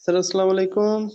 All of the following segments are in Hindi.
सर अस्सलाम वालेकुम।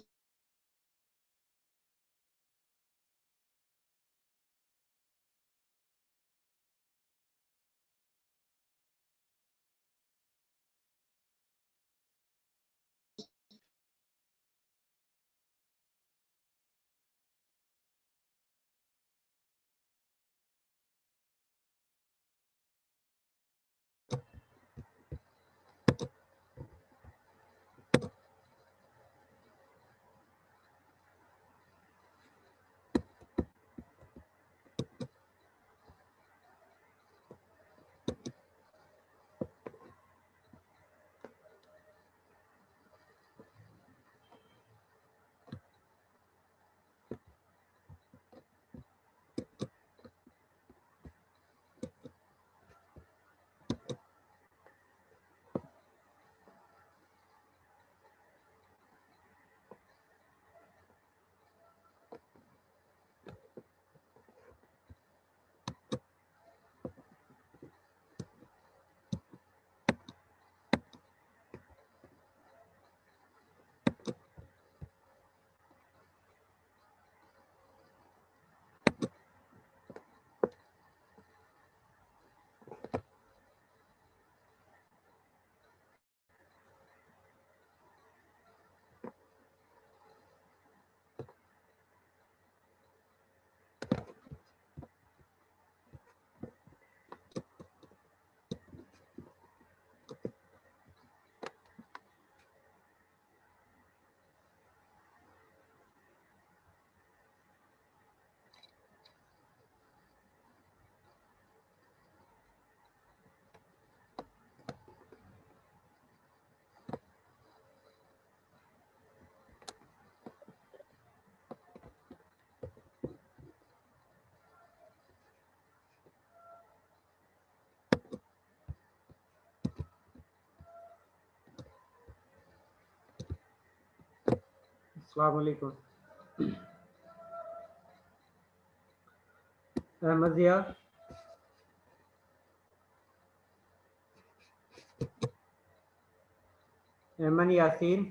अस्सलाम वालेकुम। Ahmad Zia, Eman Yasin,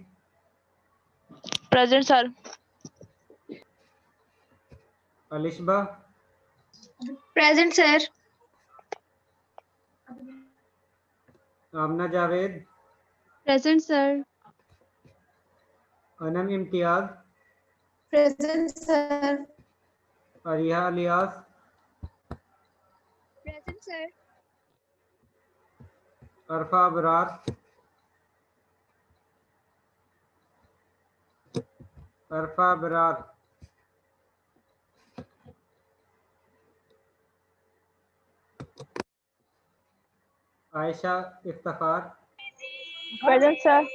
present sir. Alishba, present sir. Amna Javed, present sir. Anam Imtiaz, present sir. Ariha Aliyas, present sir. Arfa Abrar, Arfa Abrar, Ayesha Iftikhar, present sir.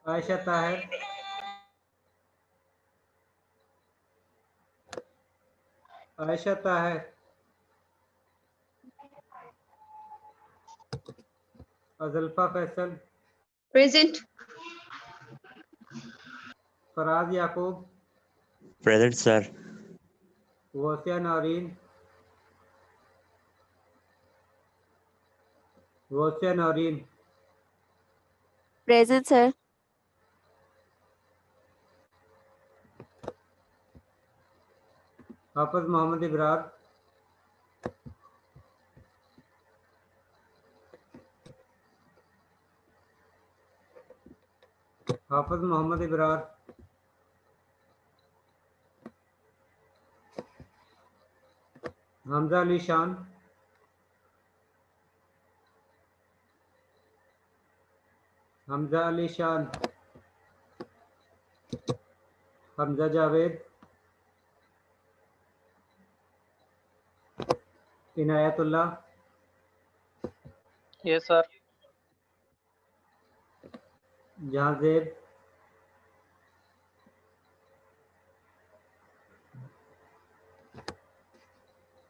Ayesha Tahir, Ayesha Tahir, Ajalfa Faisal, present. Faraz Yaqub, present sir. Wosia Naureen, Wosia Naureen, present sir. Hafiz Mohammad Ibrar, Hafiz Mohammad Ibrar, Hamza Ali Shan, Hamza Ali Shan, Hamza Javed, Inayatullah, yes sir. Jahanzeb,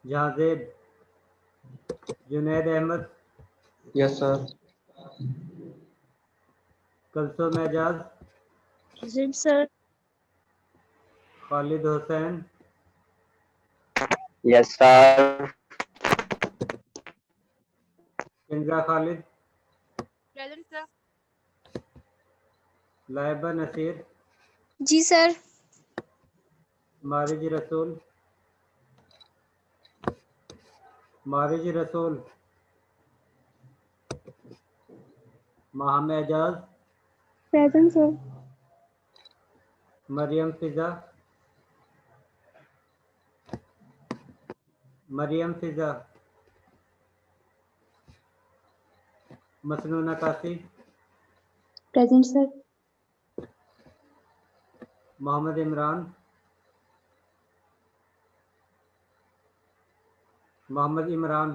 Jahanzeb, Junaid Ahmad, yes sir. Kulsum Ejaz, present sir. Khalid Hussain, yes sir. Kinza Khalid, Present, sir. Laiba Naseer, जी सर. मारिज रसूल, मारिज रसूल, माहम एजाज, Present, sir. मरियम फिजा, मरियम फिजा, मसनूना Qasi, Present, sir. Mohammad Imran, Mohammad Imran,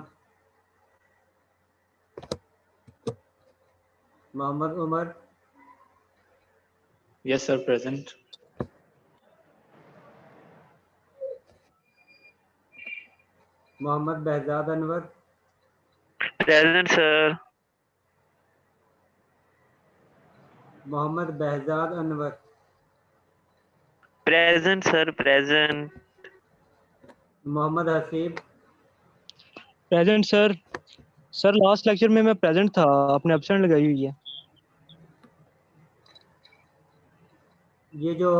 Mohammad Umar, Yes, sir, present. Mohammad behzad Anwar, Present, sir. Mohammad behzad Anwar, Present, sir, present. Mohammad Haseeb, present sir. Sir last lecture में मैं प्रेजेंट था, आपने एब्सेंट लगाई हुई है. ये जो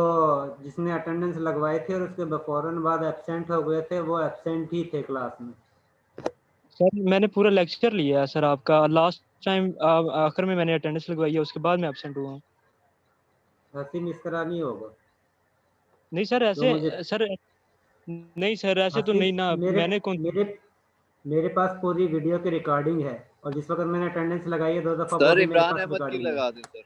जिसने अटेंडेंस लगवाई थी और उसके फौरन बाद एब्सेंट हो गए थे, वो एब्सेंट ही थे क्लास में. सर मैंने पूरा लेक्चर लिया है सर आपका. लास्ट टाइम आखिर में मैंने अटेंडेंस लगवाई है, उसके बाद मैं एब्सेंट हुआ हूँ. हसीन इस तरह नहीं होगा. नहीं सर तो ऐसे मुझे सर नहीं सर ऐसे तो हसीन, नहीं ना. मेरे मैंने कौन मेरे मेरे पास पूरी वीडियो की रिकॉर्डिंग है, और जिस वक्त मैंने अटेंडेंस लगाई है 2 दफा, वो सर भी मेरे इमरान पास अहमद की रिकॉर्डिंग है. लगा दें सर.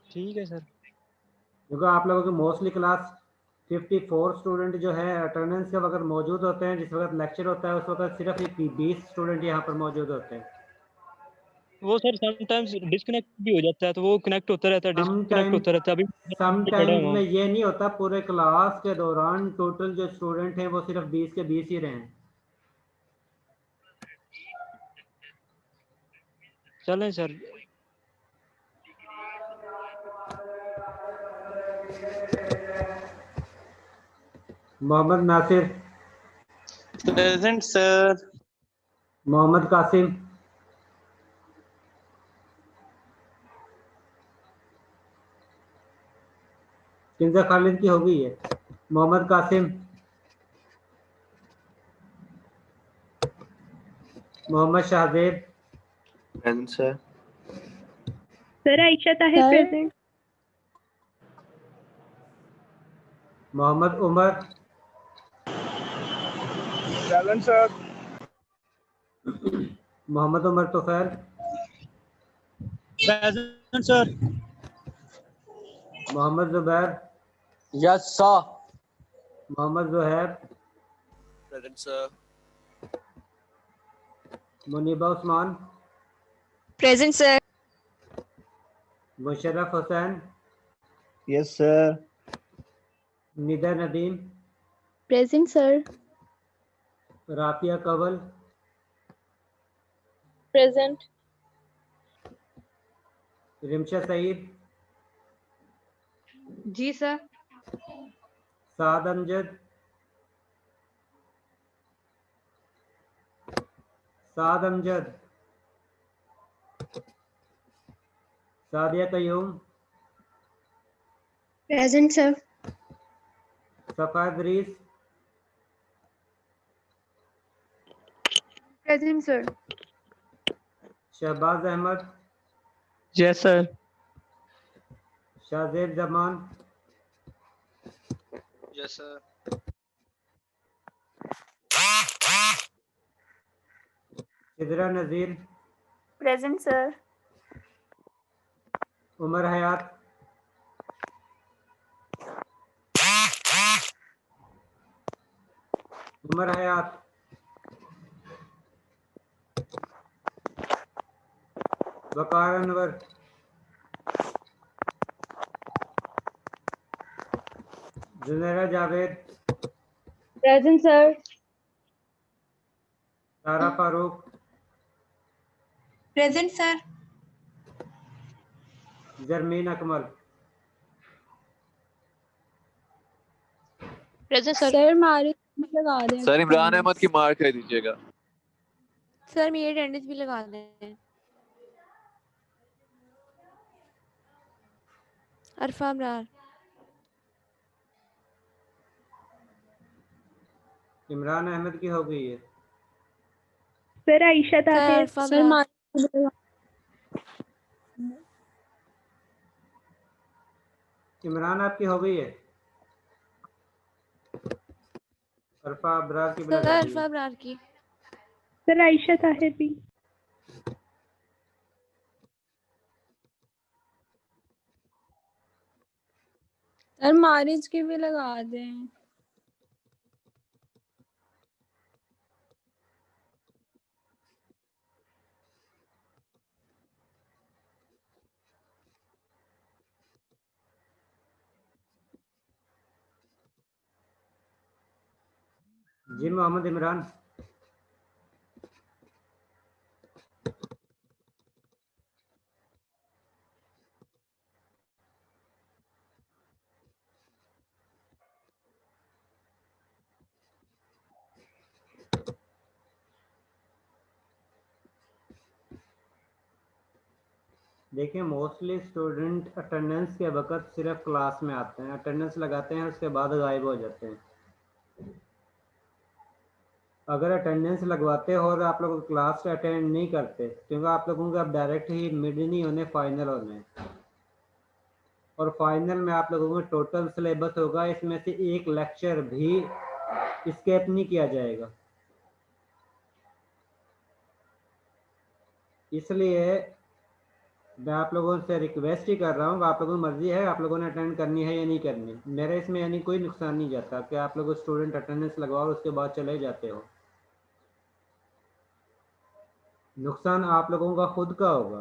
ठीक है सर. क्योंकि आप लोगों की मोस्टली क्लास 54 स्टूडेंट जो है अटेंडेंस के वक्त मौजूद होते हैं. जिस वक्त लेक्चर होता है उस वक्त सिर्फ 20 स्टूडेंट यहाँ पर मौजूद होते हैं. वो सर समटाइम्स डिस्कनेक्ट भी हो जाता है, तो वो कनेक्ट होता रहता है, डिस्कनेक्ट होता रहता है. अभी पड़ा समटाइम्स हुआ में हूँ. ये नहीं होता. पूरे क्लास के दौरान टोटल जो स्टूडेंट हैं वो सिर्फ 20 के 20 ही रहे हैं. चलें sir. Mohammad Nasir, Present, sir. Mohammad Qasim, Kinza Khalid की हो गई है. Mohammad Qasim, Mohammad Shahzeb, Present sir. Sir, Aisha Tahir Sir. present. Mohammad Umar, Present, sir. Mohammad Umar Tufail, present sir. Mohammad Zubair, yes sir. Mohammad Juhaib, Present sir. Muneeba Usman, Present, sir. Musharraf Hussain, Yes, sir. Nida Nadeem, Present, sir. Rafia Kawal, Present. Rimsha Saeed, जी sir. Saad Amjad, Saad Amjad, Sadia Qayyum, Present, sir. Safa Idrees, Present, sir. Shahbaz Ahmed, yes sir. Shahzeb Zaman, Yes sir. Sidra Nazir, Present, sir. Umar Hayat, Umar Hayat, Waqar Anwar, Junaira Javed, Present, sir. Tara Farooq, Present, sir. Zarmeen Akmal. Present, sir. Sir, मारे लगा दें. सर इमरान अहमद की मार्क कर दीजिएगा. सर मेरी अटेंडेंस भी लगा दें। अरफा अबरार। इमरान अहमद की हो गई है। सर आयशा ताहिर। सर मारिज इमरान आपकी हो गई है। अरफा अबरार की भी सर लगा दी अरफा है। अबरार की। सर आयशा ताहिर भी। सर मारिज की भी लगा दें। जी मोहम्मद इमरान। देखिए मोस्टली स्टूडेंट अटेंडेंस के वक्त सिर्फ क्लास में आते हैं, अटेंडेंस लगाते हैं, उसके बाद गायब हो जाते हैं। अगर अटेंडेंस लगवाते हो और आप लोग क्लास अटेंड नहीं करते, क्योंकि आप लोगों के अब डायरेक्ट ही मिड नहीं होने, फाइनल होने हैं। और फाइनल में आप लोगों को टोटल सिलेबस होगा, इसमें से एक लेक्चर भी स्किप नहीं किया जाएगा। इसलिए मैं आप लोगों से रिक्वेस्ट ही कर रहा हूँ, आप लोगों की मर्जी है, आप लोगों ने अटेंड करनी है या नहीं करनी। मेरे इसमें यानी कोई नुकसान नहीं जाता कि आप लोग स्टूडेंट अटेंडेंस लगवाओ और उसके बाद चले जाते हो। नुकसान आप लोगों का खुद का होगा,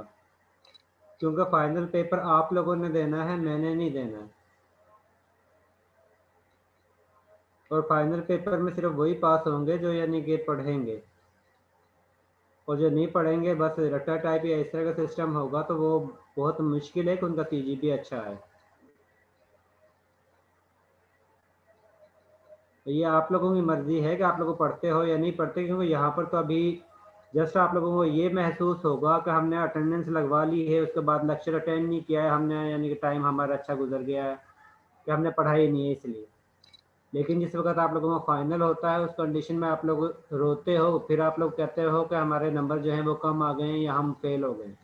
क्योंकि फाइनल पेपर आप लोगों ने देना है, मैंने नहीं देना है। और फाइनल पेपर में सिर्फ वही पास होंगे जो यानी कि पढ़ेंगे, और जो नहीं पढ़ेंगे बस रट्टा टाइप या इस तरह का सिस्टम होगा तो वो बहुत मुश्किल है कि उनका सीजीपी अच्छा है। तो ये आप लोगों की मर्जी है कि आप लोग पढ़ते हो या नहीं पढ़ते, क्योंकि यहाँ पर तो अभी जस्ट आप लोगों को ये महसूस होगा कि हमने अटेंडेंस लगवा ली है, उसके बाद लेक्चर अटेंड नहीं किया है हमने, यानी कि टाइम हमारा अच्छा गुजर गया है कि हमने पढ़ाई नहीं है इसलिए। लेकिन जिस वक्त आप लोगों का फाइनल होता है, उस कंडीशन में आप लोग रोते हो, फिर आप लोग कहते हो कि हमारे नंबर जो हैं वो कम आ गए हैं या हम फेल हो गए।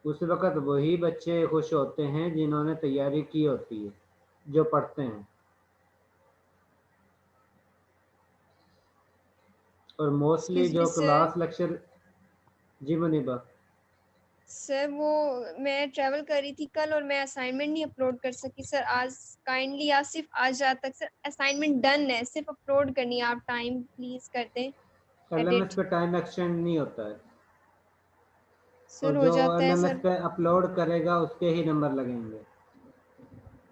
उस वक्त वही बच्चे खुश होते हैं जिन्होंने तैयारी की होती है, जो पढ़ते हैं। और मोस्टली जो क्लास लेक्चर। जी मुनीबा। सर वो मैं ट्रैवल कर रही थी कल और मैं असाइनमेंट नहीं अपलोड कर सकी सर आज। काइंडली आज सिर्फ आज रात तक सर असाइनमेंट डन है, सिर्फ अपलोड करनी है, आप टाइम प्लीज कर दें। एलएमएस एडिट पे टाइम एक्सटेंड नहीं होता है, सर और हो जो जाता है एलएमएस सर। पे अपलोड करेगा उसके ही नंबर लगेंगे।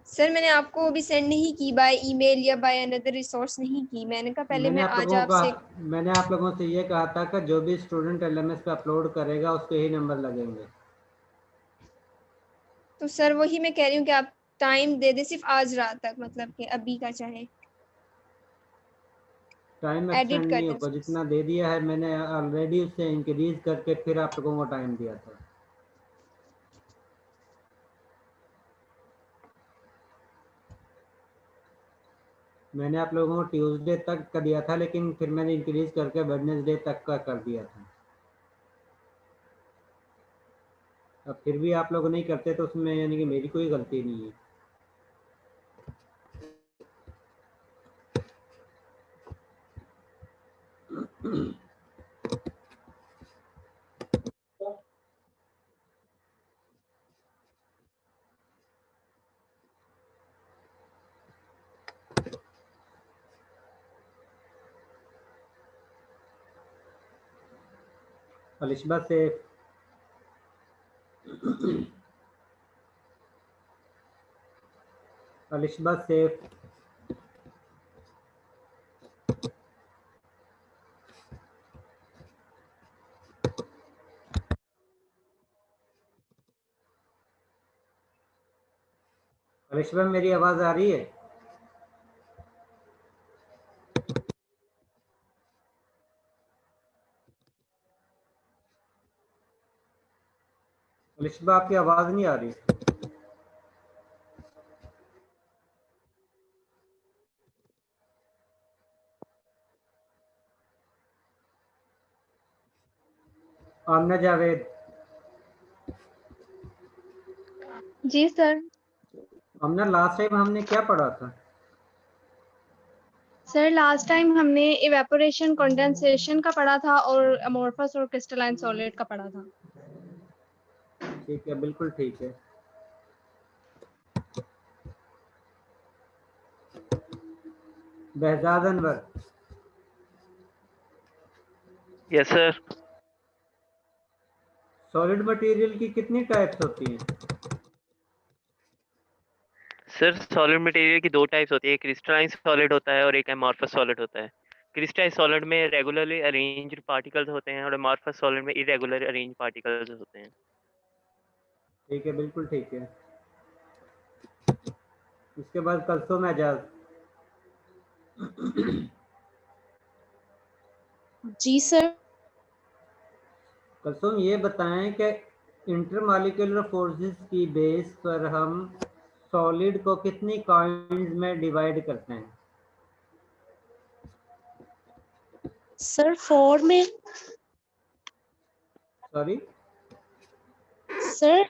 सर मैंने आपको अभी सेंड नहीं की बाय ईमेल या बाय अनदर रिसोर्स नहीं की, मैंने कहा पहले मैं आज आपसे। मैंने आप लोगों से ये कहा था कि जो भी स्टूडेंट एलएमएस पे अपलोड करेगा उसके ही नंबर लगेंगे। तो सर वही मैं कह रही हूँ कि आप टाइम दे दे सिर्फ आज रात तक, मतलब कि अभी का चाहे टाइम एडिट एक्सटेंड कर नहीं दें। होगा, जितना दे दिया है मैंने ऑलरेडी उससे इंक्रीज करके फिर आप लोगों को टाइम दिया था। मैंने आप लोगों को ट्यूसडे तक का दिया था, लेकिन फिर मैंने इंक्रीज करके वेडनेसडे तक का कर दिया था। अब फिर भी आप लोग नहीं करते तो उसमें यानी कि मेरी कोई गलती नहीं है। अलिशबा से अलिशबा सेफ। अलिशबा मेरी आवाज आ रही है? कृष्णा आपकी आवाज नहीं आ रही। आमना जावेद। जी सर। आमना लास्ट टाइम हमने क्या पढ़ा था? सर लास्ट टाइम हमने इवेपोरेशन कंडेंसेशन का पढ़ा था और अमोर्फस और क्रिस्टलाइन सॉलिड का पढ़ा था। ठीक है, बिल्कुल ठीक है। Behzad Anwar. Yes sir. Solid material की कितनी टाइप्स होती हैं? सर सॉलिड मटेरियल की 2 टाइप्स होती है, क्रिस्टलाइन सॉलिड होता है और एक अमॉर्फस सॉलिड होता है। क्रिस्टलाइन सॉलिड में रेगुलरली अरेंज्ड पार्टिकल्स होते हैं और अमॉर्फस सॉलिड में इरेगुलर अरेंज्ड पार्टिकल्स होते हैं। ठीक है, बिल्कुल ठीक है। इसके बाद कल्सुम एजाज। जी सर। कल्सुम ये बताएं कि इंटरमॉलिक्यूलर फोर्सेस की बेस पर हम सॉलिड को कितनी काइंड्स में डिवाइड करते हैं? सर 4 में। सॉरी? सर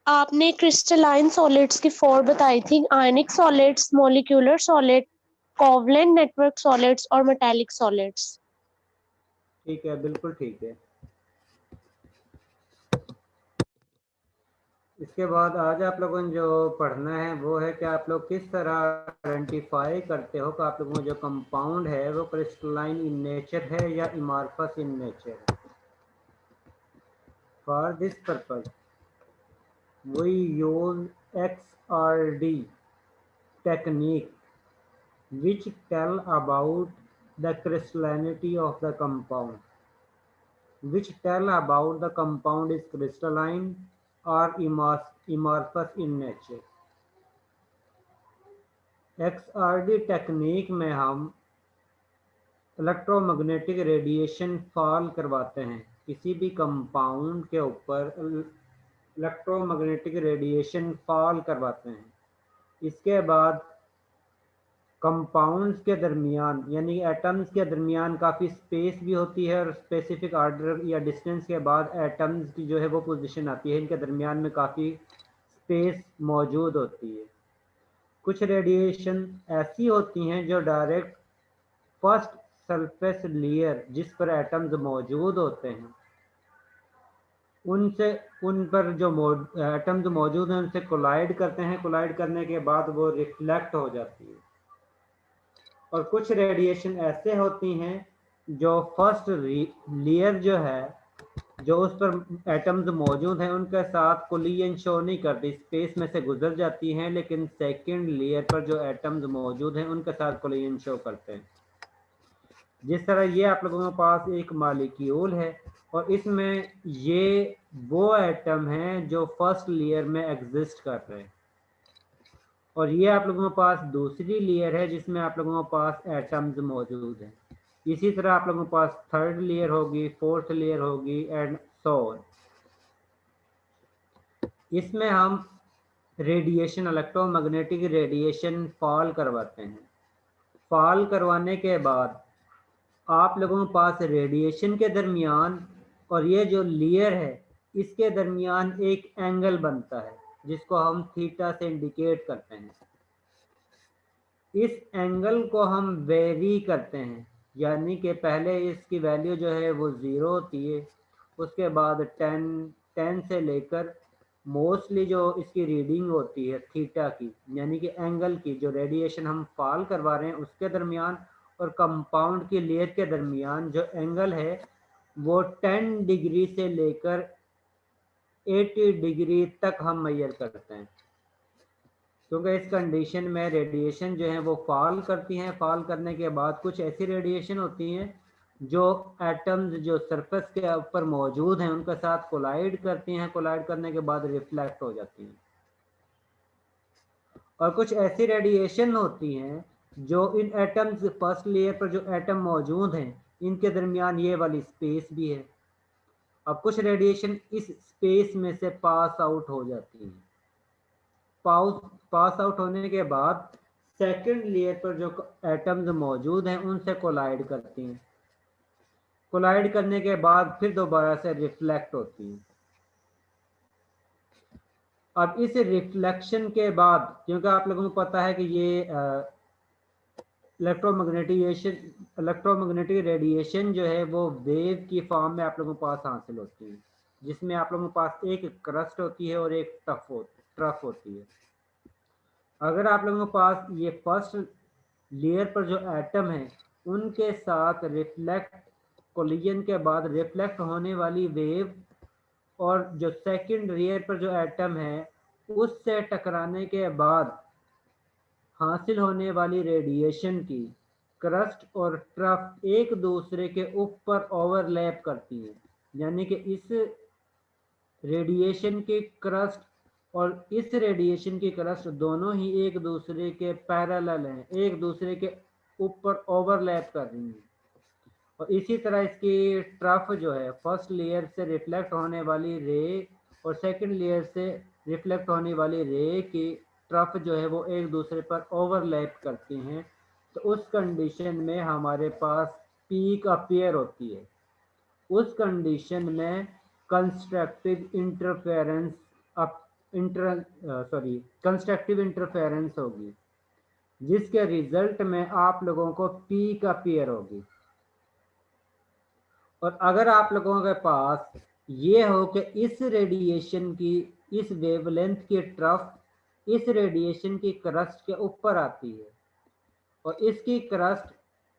आपने क्रिस्टलाइन सॉलिड्स की 4 बताई थी, आयनिक solids, molecular solid, covalent network solids और मेटालिक सॉलिड्स। ठीक है, बिल्कुल ठीक है। इसके बाद आज आप लोगों ने जो पढ़ना है वो है कि आप लोग किस तरह आइडेंटिफाई करते हो कि आप लोगों को जो कंपाउंड है वो क्रिस्टलाइन इन नेचर है या अमॉर्फस इन नेचर है। For this purpose we use XRD technique which tell about the crystallinity of the compound, which tell about the compound is crystalline or amorphous in nature. XRD technique में हम इलेक्ट्रोमैग्नेटिक रेडिएशन फॉल करवाते हैं, किसी भी कंपाउंड के ऊपर इलेक्ट्रोमैग्नेटिक रेडिएशन फॉल करवाते हैं। इसके बाद कंपाउंड्स के दरमियान यानी एटम्स के दरमियान काफ़ी स्पेस भी होती है और स्पेसिफिक ऑर्डर या डिस्टेंस के बाद एटम्स की जो है वो पोजीशन आती है, इनके दरमियान में काफ़ी स्पेस मौजूद होती है। कुछ रेडिएशन ऐसी होती हैं जो डायरेक्ट फर्स्ट सरफेस लेयर जिस पर एटम्स मौजूद होते हैं उनसे उन पर जो एटम्स मौजूद हैं उनसे कोलाइड करते हैं, कोलाइड करने के बाद वो रिफ्लेक्ट हो जाती है। और कुछ रेडिएशन ऐसे होती हैं जो फर्स्ट लेयर जो है जो उस पर एटम्स मौजूद हैं उनके साथ कोलिजन शो नहीं करती, स्पेस में से गुजर जाती हैं, लेकिन सेकंड लेयर पर जो एटम्स मौजूद हैं उनके साथ कोलिजन शो करते हैं। जिस तरह ये आप लोगों के पास एक मॉलिक्यूल है और इसमें ये वो एटम हैं जो फर्स्ट लेयर में एग्जिस्ट कर रहे हैं और ये आप लोगों के पास दूसरी लेयर है जिसमें आप लोगों के पास एटम्स मौजूद हैं। इसी तरह आप लोगों के पास थर्ड लेयर होगी, फोर्थ लेयर होगी एंड सो ऑन। इसमें हम रेडिएशन इलेक्ट्रोमैग्नेटिक रेडिएशन फॉल करवाते हैं। फॉल करवाने के बाद आप लोगों के पास रेडिएशन के दरमियान और ये जो लेयर है इसके दरमियान एक एंगल बनता है जिसको हम थीटा से इंडिकेट करते हैं। इस एंगल को हम वेरी करते हैं, यानी कि पहले इसकी वैल्यू जो है वो 0 होती है, उसके बाद 10 से लेकर मोस्टली जो इसकी रीडिंग होती है थीटा की यानी कि एंगल की, जो रेडिएशन हम फॉल करवा रहे हैं उसके दरमियान और कंपाउंड की लेयर के दरमियान जो एंगल है वो 10 डिग्री से लेकर 80 डिग्री तक हम मेजर करते हैं, क्योंकि इस कंडीशन में रेडिएशन जो है वो फॉल करती हैं। फॉल करने के बाद कुछ ऐसी रेडिएशन होती हैं जो एटम्स जो सरफेस के ऊपर मौजूद हैं उनके साथ कोलाइड करती हैं, कोलाइड करने के बाद रिफ्लेक्ट हो जाती हैं। और कुछ ऐसी रेडिएशन होती हैं जो इन एटम्स फर्स्ट लेयर पर जो एटम मौजूद हैं इनके दरमियान ये वाली स्पेस भी है, अब कुछ रेडिएशन इस स्पेस में से पास आउट हो जाती है। पास आउट होने के बाद सेकंड लेयर पर जो एटम्स मौजूद हैं उनसे कोलाइड करती हैं। कोलाइड करने के बाद फिर दोबारा से रिफ्लेक्ट होती हैं। अब इस रिफ्लेक्शन के बाद, क्योंकि आप लोगों को पता है कि ये इलेक्ट्रोमैग्नेटिक रेडिएशन जो है वो वेव की फॉर्म में आप लोगों के पास हासिल होती है, जिसमें आप लोगों के पास एक क्रस्ट होती है और एक ट्रफ होती है। अगर आप लोगों के पास ये फर्स्ट लेयर पर जो एटम है उनके साथ कोलिजन के बाद रिफ्लेक्ट होने वाली वेव और जो सेकंड लेयर पर जो एटम है उससे टकराने के बाद हासिल होने वाली रेडिएशन की क्रस्ट और ट्रफ एक दूसरे के ऊपर ओवरलैप करती है, यानी कि इस रेडिएशन की क्रस्ट और इस रेडिएशन की क्रस्ट दोनों ही एक दूसरे के पैरेलल हैं, एक दूसरे के ऊपर ओवरलैप कर रही हैं। और इसी तरह इसकी ट्रफ जो है फर्स्ट लेयर से रिफ्लेक्ट होने वाली रे और सेकंड लेयर से रिफ्लेक्ट होने वाली रे की ट्रफ जो है वो एक दूसरे पर ओवरलैप करती हैं। तो उस कंडीशन में हमारे पास पीक अपीयर होती है। उस कंडीशन में कंस्ट्रक्टिव इंटरफेरेंस होगी, जिसके रिजल्ट में आप लोगों को पीक अपीयर होगी। और अगर आप लोगों के पास ये हो कि इस रेडिएशन की इस वेवलेंथ की ट्रफ इस रेडिएशन की क्रस्ट के ऊपर आती है और इसकी क्रस्ट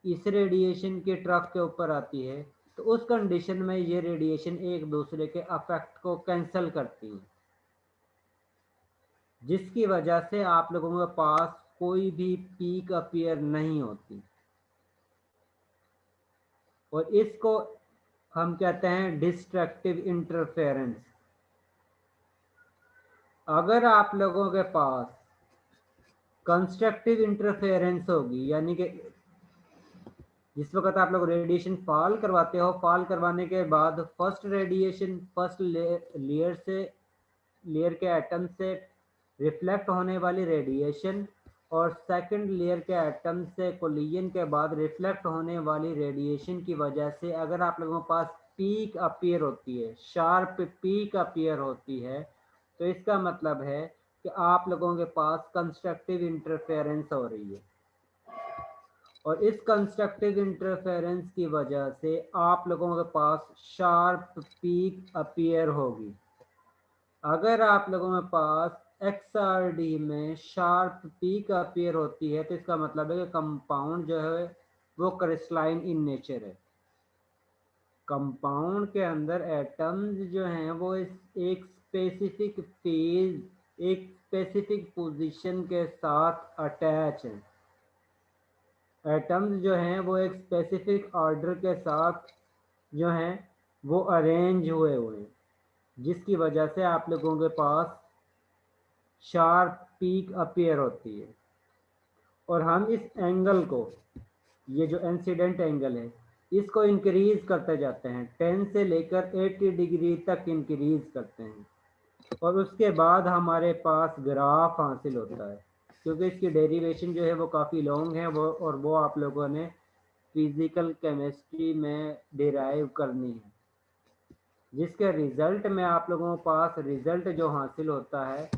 इस रेडिएशन की ट्रफ के ऊपर आती है, तो उस कंडीशन में ये रेडिएशन एक दूसरे के अफेक्ट को कैंसिल करती है, जिसकी वजह से आप लोगों के पास कोई भी पीक अपीयर नहीं होती। और इसको हम कहते हैं डिस्ट्रक्टिव इंटरफेरेंस। अगर आप लोगों के पास कंस्ट्रक्टिव इंटरफेरेंस होगी, यानी कि जिस वक्त आप लोग रेडिएशन फॉल करवाते हो, फॉल करवाने के बाद फर्स्ट रेडिएशन फर्स्ट लेयर के एटम से रिफ्लेक्ट होने वाली रेडिएशन और सेकंड लेयर के एटम से कोलिजन के बाद रिफ्लेक्ट होने वाली रेडिएशन की वजह से अगर आप लोगों के पास पीक अपीयर होती है, शार्प पीक अपीयर होती है, तो इसका मतलब है कि आप लोगों के पास कंस्ट्रक्टिव इंटरफेरेंस हो रही है। और इस कंस्ट्रक्टिव इंटरफेरेंस की वजह से आप लोगों के पास शार्प पीक अपीयर होगी। अगर आप लोगों के पास XRD में शार्प पीक अपीयर होती है, तो इसका मतलब है कि कंपाउंड जो है वो क्रिस्टलाइन इन नेचर है। कंपाउंड के अंदर एटम्स जो हैं वो एक स्पेसिफिक फेज, एक स्पेसिफिक पोजीशन के साथ अटैच हैं। एटम्स जो हैं वो एक स्पेसिफिक ऑर्डर के साथ जो हैं वो अरेंज हुए हैं, जिसकी वजह से आप लोगों के पास शार्प पीक अपीयर होती है। और हम इस एंगल को, ये जो इंसिडेंट एंगल है, इसको इंक्रीज करते जाते हैं, 10 से लेकर 80 डिग्री तक इंक्रीज करते हैं। और उसके बाद हमारे पास ग्राफ हासिल होता है, क्योंकि इसकी डेरिवेशन जो है वो काफ़ी लॉन्ग है वो आप लोगों ने फिजिकल केमिस्ट्री में डिराइव करनी है, जिसके रिजल्ट में आप लोगों के पास रिजल्ट जो हासिल होता है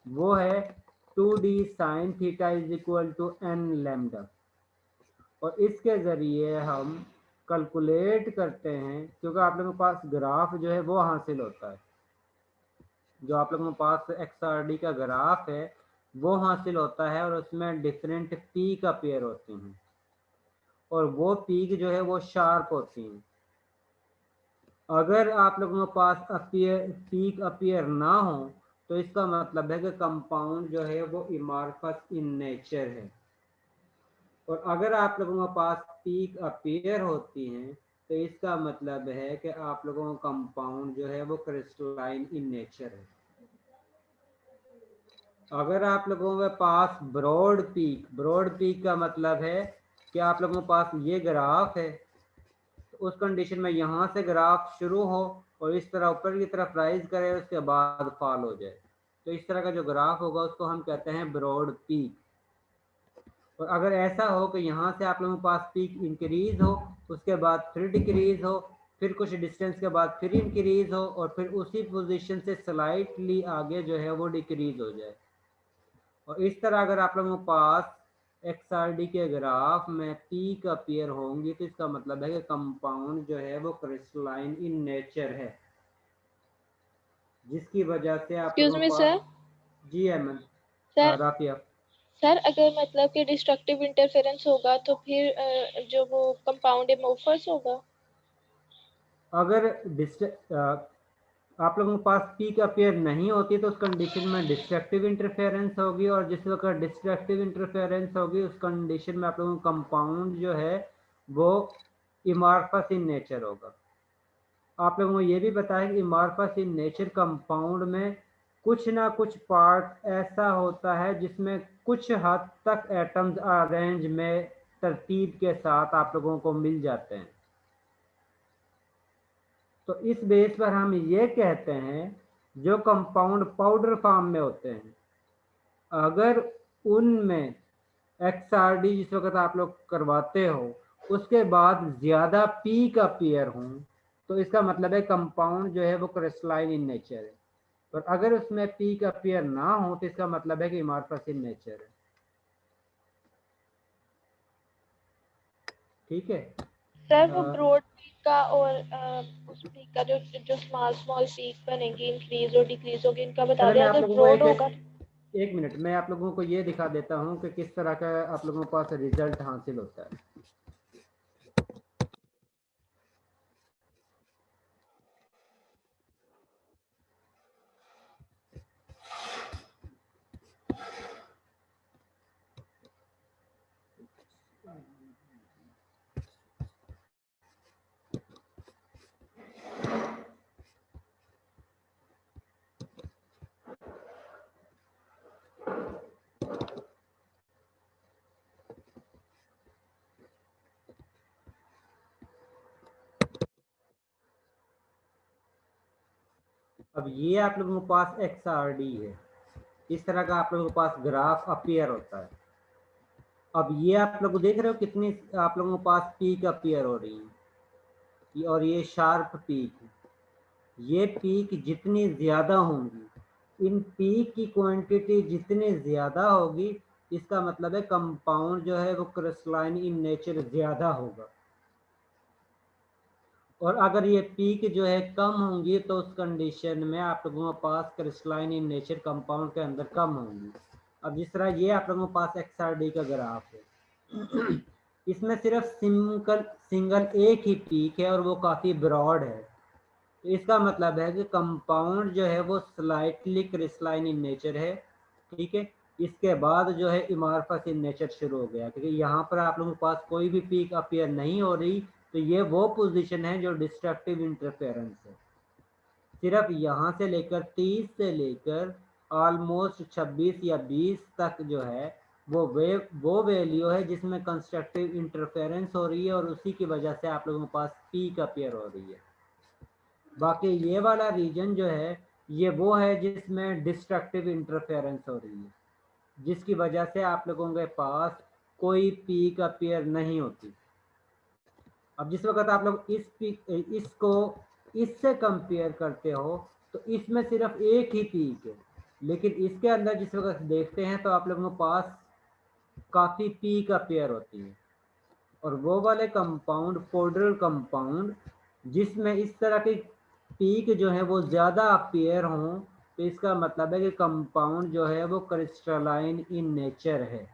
वो है 2d sin theta is equal to n lambda. और इसके ज़रिए हम कैलकुलेट करते हैं, क्योंकि आप लोगों के पास ग्राफ जो है वो हासिल होता है, जो आप लोगों के पास XRD का ग्राफ है वो हासिल होता है, और उसमें डिफरेंट पीक अपीयर होते हैं और वो पीक जो है वो शार्प होती हैं। अगर आप लोगों के पास पीक अपीयर ना हो तो इसका मतलब है कि कंपाउंड जो है वो इमार्फस इन नेचर है। और अगर आप लोगों के पास पीक अपीयर होती हैं तो इसका मतलब है कि आप लोगों का कंपाउंड जो है वो क्रिस्टलाइन इन नेचर है। अगर आप लोगों के पास ब्रॉड पीक का मतलब है कि आप लोगों के पास ये ग्राफ है, तो उस कंडीशन में यहाँ से ग्राफ शुरू हो और इस तरह ऊपर की तरफ राइज करे, उसके बाद फॉल हो जाए। तो इस तरह का जो ग्राफ होगा उसको हम कहते हैं ब्रॉड पीक। और अगर ऐसा हो कि यहाँ से आप लोगों के पास पीक इंक्रीज हो, उसके बाद फिर डिक्रीज हो, फिर कुछ डिस्टेंस के बाद फिर इंक्रीज हो, और फिर उसी पोजीशन से स्लाइटली आगे जो है वो डिक्रीज हो जाए। और इस तरह अगर आप लोगों के पास XRD के ग्राफ में पीक अपीयर होंगी तो इसका मतलब है कि कंपाउंड जो है वो क्रिस्टलाइन इन नेचर है, जिसकी वजह से आप एक्सक्यूज लोगों मी के सर। पास जी अमन सर राफिया सर अगर मतलब कि डिस्ट्रक्टिव इंटरफेरेंस होगा तो फिर जो वो कंपाउंड एमोर्फस होगा। अगर आप लोगों के पास पीक अपीयर नहीं होती तो उस कंडीशन में डिस्ट्रक्टिव इंटरफेरेंस होगी, और जिस वक्त डिस्ट्रक्टिव इंटरफेरेंस होगी उस कंडीशन में आप लोगों का कंपाउंड जो है वो इमार्फस इन नेचर होगा। आप लोगों को ये भी बताया कि इमार्फस इन नेचर कंपाउंड में कुछ ना कुछ पार्ट ऐसा होता है जिसमें कुछ हद तक एटम्स अरेंज में तरतीब के साथ आप लोगों को मिल जाते हैं। तो इस बेस पर हम ये कहते हैं जो कंपाउंड पाउडर फॉर्म में होते हैं, अगर उनमें XRD जिस वक्त आप लोग करवाते हो उसके बाद ज़्यादा पीक अपीयर हों तो इसका मतलब है कंपाउंड जो है वो क्रिस्टलाइन इन नेचर है। और अगर उसमें पीक अपीयर ना हो तो इसका मतलब है कि इमार्फस इन नेचर है। ठीक है सर वो ब्रॉड पीक का और उस पीक का जो जो स्मॉल स्मॉल पीक बनेंगे, इंक्रीज और डिक्रीज होगी, इनका बता चलो दें। मैं आप अगर लोगों को ब्रॉड होगा एक मिनट मैं आप लोगों को ये दिखा देता हूँ कि किस तरह का आप लोगों के पास रिजल्ट हासिल होता है। अब ये आप लोगों के पास XRD है, इस तरह का आप लोगों के पास ग्राफ अपीयर होता है। अब ये आप लोग देख रहे हो कितनी आप लोगों के पास पीक अपीयर हो रही है, और ये शार्प पीक है। ये पीक जितनी ज़्यादा होंगी, इन पीक की क्वांटिटी जितनी ज़्यादा होगी, इसका मतलब है कंपाउंड जो है वो क्रिस्टलाइन इन नेचर ज़्यादा होगा। और अगर ये पीक जो है कम होंगी तो उस कंडीशन में आप लोगों के पास क्रिस्टलाइन इन नेचर कंपाउंड के अंदर कम होंगी। अब जिस तरह ये आप लोगों के पास XRD का ग्राफ है, इसमें सिर्फ सिंगल एक ही पीक है और वो काफ़ी ब्रॉड है। तो इसका मतलब है कि कंपाउंड जो है वो स्लाइटली क्रिस्टलाइन इन नेचर है। ठीक है, इसके बाद जो है इमार्फस इन नेचर शुरू हो गया, क्योंकि यहाँ पर आप लोगों के पास कोई भी पीक अपीयर नहीं हो रही, तो ये वो पोजीशन है जो डिस्ट्रक्टिव इंटरफेरेंस है। सिर्फ यहाँ से लेकर 30 से लेकर ऑलमोस्ट 26 या 20 तक जो है वो वैल्यू है जिसमें कंस्ट्रक्टिव इंटरफेरेंस हो रही है, और उसी की वजह से आप लोगों के पास पीक अपीयर हो रही है। बाकी ये वाला रीजन जो है ये वो है जिसमें डिस्ट्रक्टिव इंटरफेरेंस हो रही है, जिसकी वजह से आप लोगों के पास कोई पीक अपीयर नहीं होती। अब जिस वक्त आप लोग इसको इससे कंपेयर करते हो तो इसमें सिर्फ एक ही पीक है, लेकिन इसके अंदर जिस वक्त देखते हैं तो आप लोगों के पास काफ़ी पीक अपीयर होती है। और वो वाले कंपाउंड पोडरल कंपाउंड जिसमें इस तरह की पीक जो है वो ज़्यादा अपीयर हों, तो इसका मतलब है कि कंपाउंड जो है वो क्रिस्टलाइन इन नेचर है।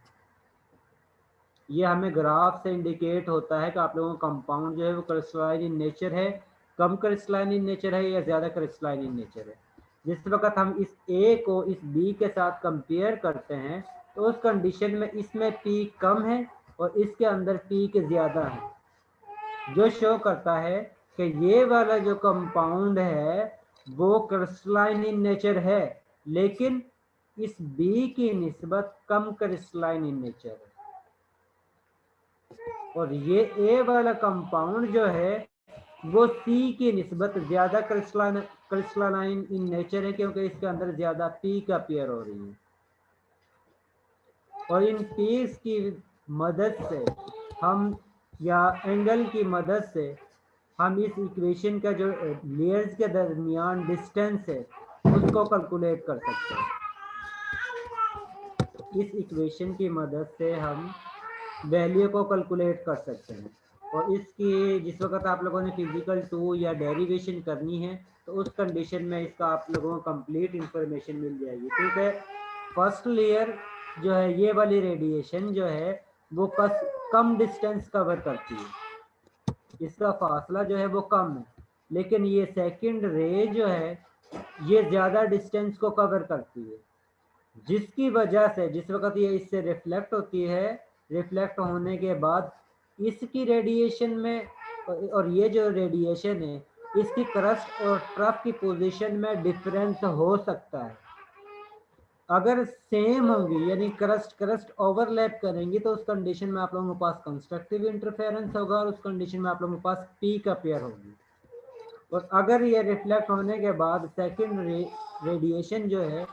ये हमें ग्राफ से इंडिकेट होता है कि आप लोगों का कंपाउंड जो है वो क्रिस्टलाइन इन नेचर है, कम क्रिस्टलाइन इन नेचर है या ज़्यादा क्रिस्टलाइन इन नेचर है। जिस वक्त हम इस A को इस B के साथ कंपेयर करते हैं तो उस कंडीशन में इसमें पीक कम है और इसके अंदर पीक ज़्यादा है, जो शो करता है कि ये वाला जो कंपाउंड है वो क्रिस्टलाइन इन नेचर है, लेकिन इस B की निस्बत कम क्रिस्टलाइन इन नेचर है। और ये A वाला कंपाउंड जो है वो सी की निस्बत ज़्यादा क्रिस्टलाइन इन नेचर है, क्योंकि इसके अंदर ज़्यादा पीक अपीयर हो रही है। और इन पीक्स की मदद से हम, या एंगल की मदद से हम इस इक्वेशन का जो लेयर्स के दरमियान डिस्टेंस है उसको कैलकुलेट कर सकते हैं। इस इक्वेशन की मदद से हम वैल्यू को कैलकुलेट कर सकते हैं। और इसकी जिस वक्त आप लोगों ने फिजिकल 2 या डेरिवेशन करनी है तो उस कंडीशन में इसका आप लोगों को कंप्लीट इंफॉर्मेशन मिल जाएगी, क्योंकि फर्स्ट लेयर जो है ये वाली रेडिएशन जो है वो कम डिस्टेंस कवर करती है, इसका फासला जो है वो कम है, लेकिन ये सेकंड रे जो है ये ज़्यादा डिस्टेंस को कवर करती है, जिसकी वजह से जिस वक्त ये इससे रिफ्लेक्ट होती है, रिफ्लेक्ट होने के बाद इसकी रेडिएशन में, और ये जो रेडिएशन है इसकी क्रस्ट और ट्रफ की पोजीशन में डिफरेंस हो सकता है। अगर सेम होंगी यानी क्रस्ट ओवरलैप करेंगी तो उस कंडीशन में आप लोगों के पास कंस्ट्रक्टिव इंटरफेरेंस होगा और उस कंडीशन में आप लोगों के पास पीक अपीयर होगी। और अगर ये रिफ्लेक्ट होने के बाद सेकंड रेडिएशन जो है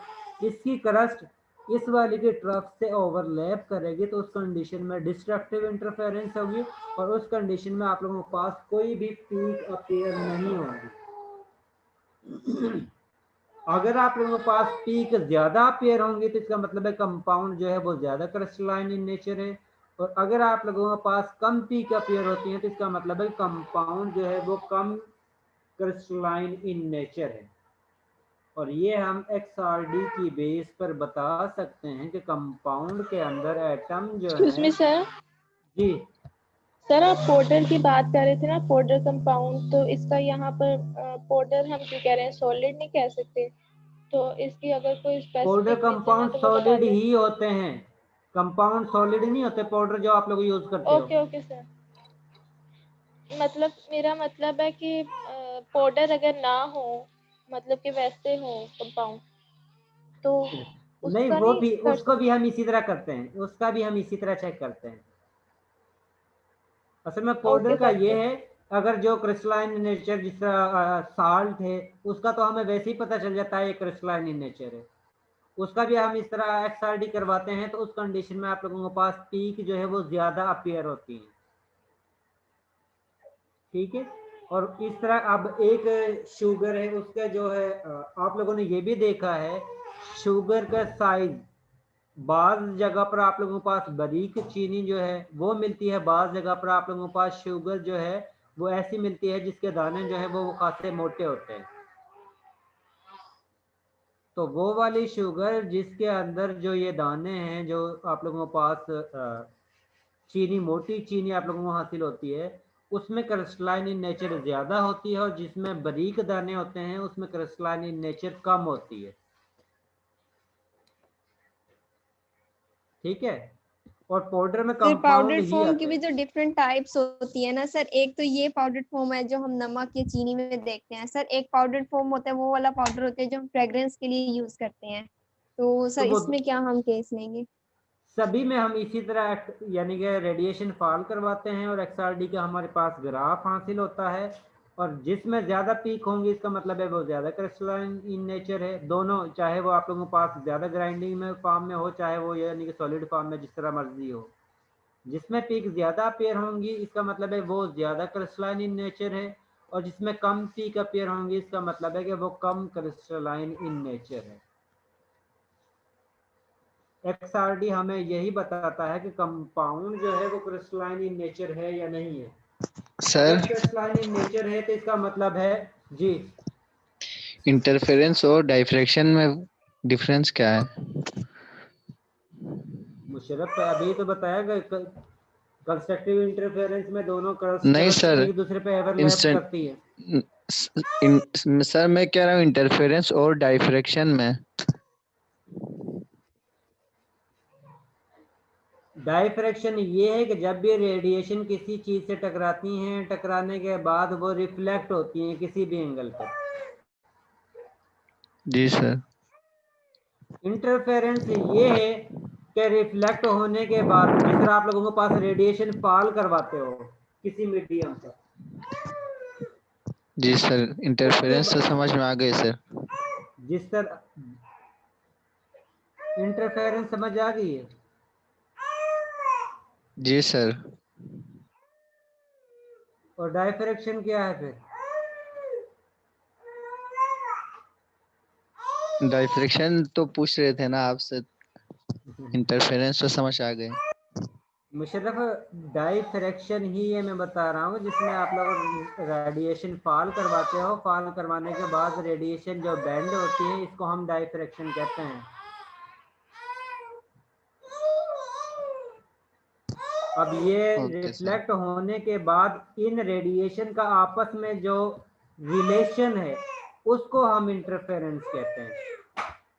इसकी क्रस्ट इस वाली की ट्रफ से ओवरलैप करेगी तो उस कंडीशन में डिस्ट्रक्टिव इंटरफेरेंस होगी और उस कंडीशन में आप लोगों के पास कोई भी पीक अपीयर नहीं होगी। अगर आप लोगों के पास पीक ज़्यादा अपीयर होंगी तो इसका मतलब है कंपाउंड जो है वो ज़्यादा क्रिस्टलाइन इन नेचर है, और अगर आप लोगों के पास कम पीक अपीयर होती हैं तो इसका मतलब है कंपाउंड जो है वो कम क्रिस्टलाइन इन नेचर है। और ये हम XRD की बेस पर बता सकते हैं कि कंपाउंड के अंदर एटम जो है। सर जी सर, आप पाउडर की बात कर रहे थे ना, पाउडर कंपाउंड, तो इसका यहाँ पर पाउडर हम क्यों कह रहे हैं, सॉलिड नहीं कह सकते? तो इसकी अगर कोई पाउडर स्पेसिफिक कंपाउंड सॉलिड ही होते हैं, कंपाउंड सॉलिड नहीं होते पाउडर जो आप लोग यूज करते हो। ओके सर, मतलब मेरा मतलब है कि पाउडर अगर ना हो, मतलब कि वैसे हो कंपाउंड, तो नहीं, वो भी उसको भी हम इसी तरह करते हैं, उसका भी हम इसी तरह चेक करते हैं। असल में पाउडर का ये है, अगर जो क्रिस्टलाइन नेचर जिस तरह साल्ट है उसका तो हमें वैसे ही पता चल जाता है ये क्रिस्टलाइन इन नेचर है, उसका भी हम इस तरह XRD करवाते हैं तो उस कंडीशन में आप लोगों के पास पीक जो है वो ज़्यादा अपीयर होती है। ठीक है, और इस तरह अब एक शुगर है, उसका जो है आप लोगों ने ये भी देखा है शुगर का साइज, बाज़ जगह पर आप लोगों के पास बारीक चीनी जो है वो मिलती है, बाज़ जगह पर आप लोगों के पास शुगर जो है वो ऐसी मिलती है जिसके दाने जो है वो खासे मोटे होते हैं। तो वो वाली शुगर जिसके अंदर जो ये दाने हैं, जो आप लोगों के पास चीनी, मोटी चीनी आप लोगों को हासिल होती है, उसमें क्रिस्टलाइन इन नेचर ज़्यादा होती है, और जिसमें बारीक दाने होते हैं उसमें क्रिस्टलाइन इन नेचर कम होती है। ठीक है, और पाउडर में पाउडर फॉर्म की भी जो डिफरेंट टाइप्स होती है ना सर, एक तो ये पाउडर फॉर्म है जो हम नमक या चीनी में देखते हैं सर, एक पाउडर फॉर्म होता है वो वाला पाउडर होता है जो हम फ्रेग्रेंस के लिए यूज करते हैं। तो सर इसमें क्या हम केस लेंगे? सभी में हम इसी तरह यानी कि रेडिएशन फॉल करवाते हैं और XRD का हमारे पास ग्राफ हासिल होता है, और जिसमें ज़्यादा पीक होंगी इसका मतलब है वो ज़्यादा क्रिस्टलाइन इन नेचर है। दोनों, चाहे वो आप लोगों के पास ज़्यादा ग्राइंडिंग में फॉर्म में हो, चाहे वो यानी कि सॉलिड फॉर्म में, जिस तरह मर्जी हो, जिसमें पीक ज़्यादा अपीयर होंगी इसका मतलब है वो ज़्यादा क्रिस्टलाइन इन नेचर है, और जिसमें कम पीक अपीयर होंगी इसका मतलब है कि वो कम क्रिस्टलाइन इन नेचर है। XRD हमें यही बताता है कि कंपाउंड जो है वो क्रिस्टलाइन इन नेचर है या नहीं है। सर, क्रिस्टलाइन इन नेचर है तो इसका मतलब है जी, इंटरफेरेंस और डाइफ्रैक्शन में डिफरेंस क्या है? मुशर्रफ अभी तो बताया गया, कंस्ट्रक्टिव इंटरफेरेंस में दोनों नहीं सर, एक दूसरे पे ओवरलैप करती है। सर मैं कह रहा हूँ इंटरफेरेंस और डाइफ्रैक्शन में। डाइफ्रैक्शन ये है कि जब भी रेडिएशन किसी चीज से टकराती हैं, टकराने के बाद वो रिफ्लेक्ट होती हैं किसी भी एंगल पर। जी सर। इंटरफेरेंस ये है कि रिफ्लेक्ट होने के बाद, जिस तरह आप लोगों के पास रेडिएशन फॉल करवाते हो किसी मीडियम पर, जी सर, इंटरफेरेंस तो समझ में आ गए सर। जिस तरह इंटरफेरेंस समझ आ गई है। जी सर। और डायफ्रैक्शन क्या है फिर? डाइफ्रेक्शन तो पूछ रहे थे ना आपसे, इंटरफेरेंस तो समझ आ गए। मुशर्रफ, डायफ्रैक्शन ही ये मैं बता रहा हूँ जिसमें आप लोग रेडिएशन फॉल करवाते हो, फॉल करवाने के बाद रेडिएशन जो बैंड होती है इसको हम डायफ्रैक्शन कहते हैं। अब ये रिफ्लेक्ट होने के बाद इन रेडिएशन का आपस में जो रिलेशन है उसको हम इंटरफेरेंस कहते हैं।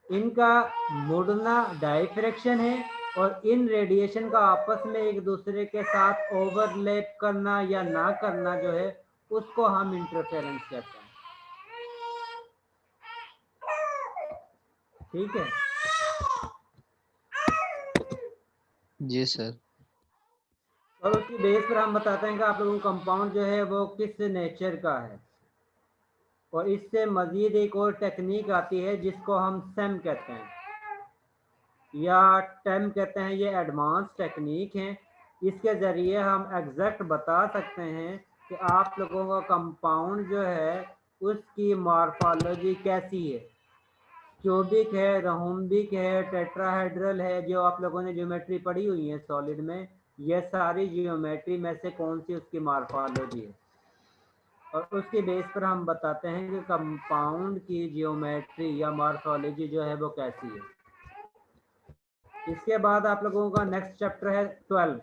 इनका मुड़ना डायफ्रैक्शन है और इन रेडिएशन का आपस में एक दूसरे के साथ ओवरलैप करना या ना करना जो है उसको हम इंटरफेरेंस कहते हैं। ठीक है जी सर। और उसकी बेस पर हम बताते हैं कि आप लोगों का कंपाउंड जो है वो किस नेचर का है। और इससे मज़ीद एक और टेक्निक आती है जिसको हम सेम कहते हैं या टेम कहते हैं। ये एडवांस टेक्निक है, इसके ज़रिए हम एग्जैक्ट बता सकते हैं कि आप लोगों का कंपाउंड जो है उसकी मॉर्फोलॉजी कैसी है, क्यूबिक है, रोम्बिक है, टेट्राहेड्रल है। जो आप लोगों ने ज्योमेट्री पढ़ी हुई है सॉलिड में, ये सारी ज्योमेट्री में से कौन सी उसकी मॉर्फोलॉजी है और उसके बेस पर हम बताते हैं कि कंपाउंड की जियोमेट्री या मॉर्फोलॉजी जो है वो कैसी है। इसके बाद आप लोगों का नेक्स्ट चैप्टर है 12,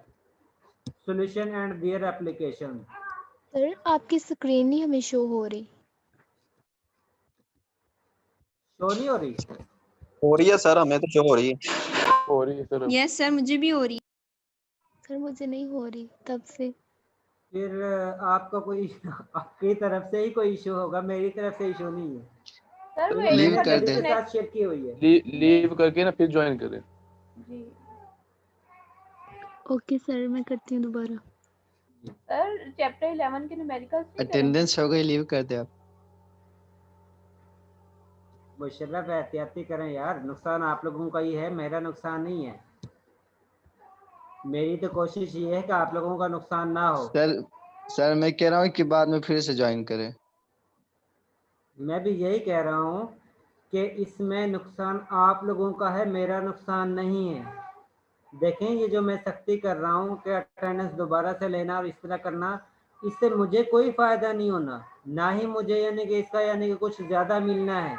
solution and their application. Sir आपकी स्क्रीन नहीं हमें शो हो रही। शो नहीं हो रही? हो रही है सर, हमें तो शो हो रही है। हो रही है सर। यस सर, मुझे भी हो रही। सर मुझे नहीं हो रही तब से। फिर आपका कोई आपकी तरफ से ही कोई इशू होगा, मेरी तरफ से इशू नहीं है। सर वो मैंने लीव कर मेरे दे। के साथ शेयर की हुई है। लीव करके ना फिर ज्वाइन करें। जी ओके सर, मैं करती हूँ दोबारा। सर चैप्टर 11 के न्यूमेरिकल्स अटेंडेंस हो गई, लीव कर दे आप। मुशर्रफ एहतियाती करें यार, नुकसान आप लोगों का ही है, मेरा नुकसान नहीं है। मेरी तो कोशिश ये है कि आप लोगों का नुकसान ना हो। सर मैं कह रहा हूँ कि बाद में फिर से ज्वाइन करें। मैं भी यही कह रहा हूँ कि इसमें नुकसान आप लोगों का है, मेरा नुकसान नहीं है। देखें ये जो मैं सख्ती कर रहा हूँ कि अटेंडेंस दोबारा से लेना और इस तरह करना, इससे मुझे कोई फ़ायदा नहीं होना, ना ही मुझे यानी कि इसका यानी कि कुछ ज़्यादा मिलना है।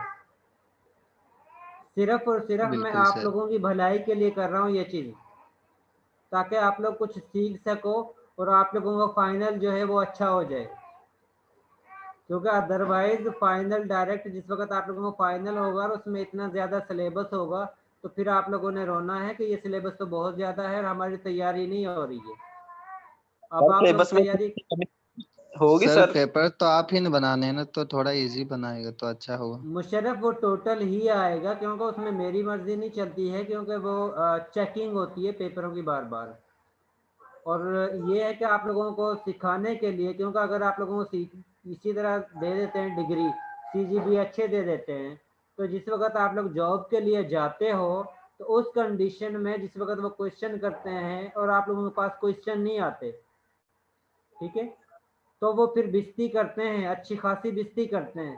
सिर्फ और सिर्फ मैं बिल्कुल आप सर। लोगों की भलाई के लिए कर रहा हूँ ये चीज़, ताकि आप लोग कुछ सीख सको और आप लोगों का फाइनल जो है वो अच्छा हो जाए। क्योंकि अदरवाइज फाइनल डायरेक्ट जिस वक्त आप लोगों को फाइनल होगा और उसमें इतना ज़्यादा सिलेबस होगा तो फिर आप लोगों ने रोना है कि ये सिलेबस तो बहुत ज़्यादा है और हमारी तैयारी नहीं हो रही है। अब आप लोग तैयारी होगी सर सर। पेपर तो आप ही ने बनाने हैं ना, तो थोड़ा इजी बनाएगा तो अच्छा होगा। मुशर्रफ वो टोटल ही आएगा क्योंकि उसमें मेरी मर्जी नहीं चलती है, क्योंकि वो चेकिंग होती है पेपरों की बार बार। और ये है कि आप लोगों को सिखाने के लिए, क्योंकि अगर आप लोगों को इसी तरह दे देते हैं डिग्री, सीजीपी अच्छे दे देते हैं, तो जिस वक्त आप लोग जॉब के लिए जाते हो तो उस कंडीशन में जिस वक्त वो क्वेश्चन करते हैं और आप लोगों के पास क्वेश्चन नहीं आते, ठीक है, तो वो फिर बेइज्जती करते हैं, अच्छी खासी बेइज्जती करते हैं।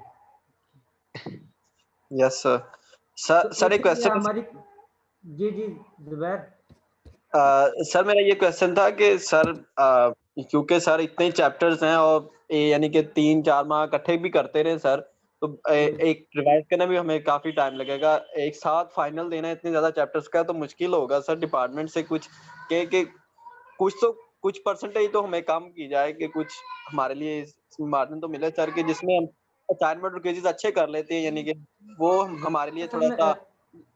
Yes sir. सर एक क्वेश्चन हमारी जी जुबैर। सर मेरा ये क्वेश्चन था कि सर क्योंकि सर इतने चैप्टर्स हैं और यानी कि 3-4 माह इकट्ठे भी करते रहे सर, तो एक रिवाइज करना भी हमें काफी टाइम लगेगा। एक साथ फाइनल देना इतने ज्यादा चैप्टर्स का तो मुश्किल होगा सर। डिपार्टमेंट से कुछ के कुछ परसेंटेज तो हमें कम की जाए कि कुछ हमारे लिए मार्जिन तो मिले सर, कि जिसमें हम असाइनमेंट और केसेस अच्छे कर लेते हैं, यानी कि वो हमारे लिए थोड़ा सा।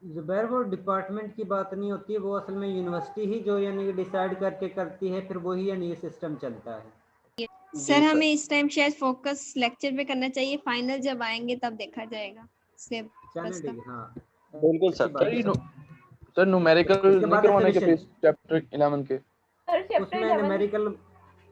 जुबैर वो डिपार्टमेंट की बात नहीं होती है, वो असल में यूनिवर्सिटी ही जो यानी कि डिसाइड करके करती है, फिर वही यानी ये सिस्टम चलता है। सर हमें इस टाइम शायद फोकस लेक्चर पे करना चाहिए, फाइनल जब आएंगे तब देखा जाएगा सिलेबस का। हाँ बिल्कुल सर। सर न्यूमेरिकल नहीं करवाने के फिर चैप्टर 11 के। सर चैप्टर उसमें 11 न्यूमेरिकल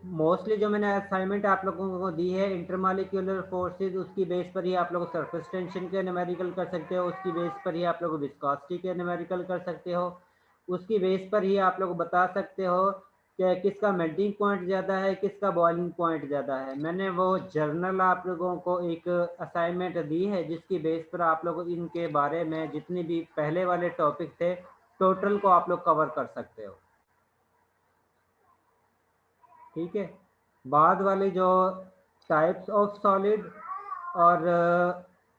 मोस्टली जो मैंने असाइनमेंट आप लोगों को दी है इंटरमॉलिक्यूलर फोर्सेस, उसकी बेस पर ही आप लोग सरफेस टेंशन के न्यूमेरिकल कर सकते हो, उसकी बेस पर ही आप लोग विस्कोसिटी के न्यूमेरिकल कर सकते हो, उसकी बेस पर ही आप लोग बता सकते हो कि किसका मेल्टिंग पॉइंट ज़्यादा है, किसका बॉइलिंग पॉइंट ज़्यादा है। मैंने वो जर्नल आप लोगों को एक असाइनमेंट दी है जिसकी बेस पर आप लोग इनके बारे में जितने भी पहले वाले टॉपिक थे टोटल को आप लोग कवर कर सकते हो। ठीक है, बाद वाले जो टाइप्स ऑफ सॉलिड और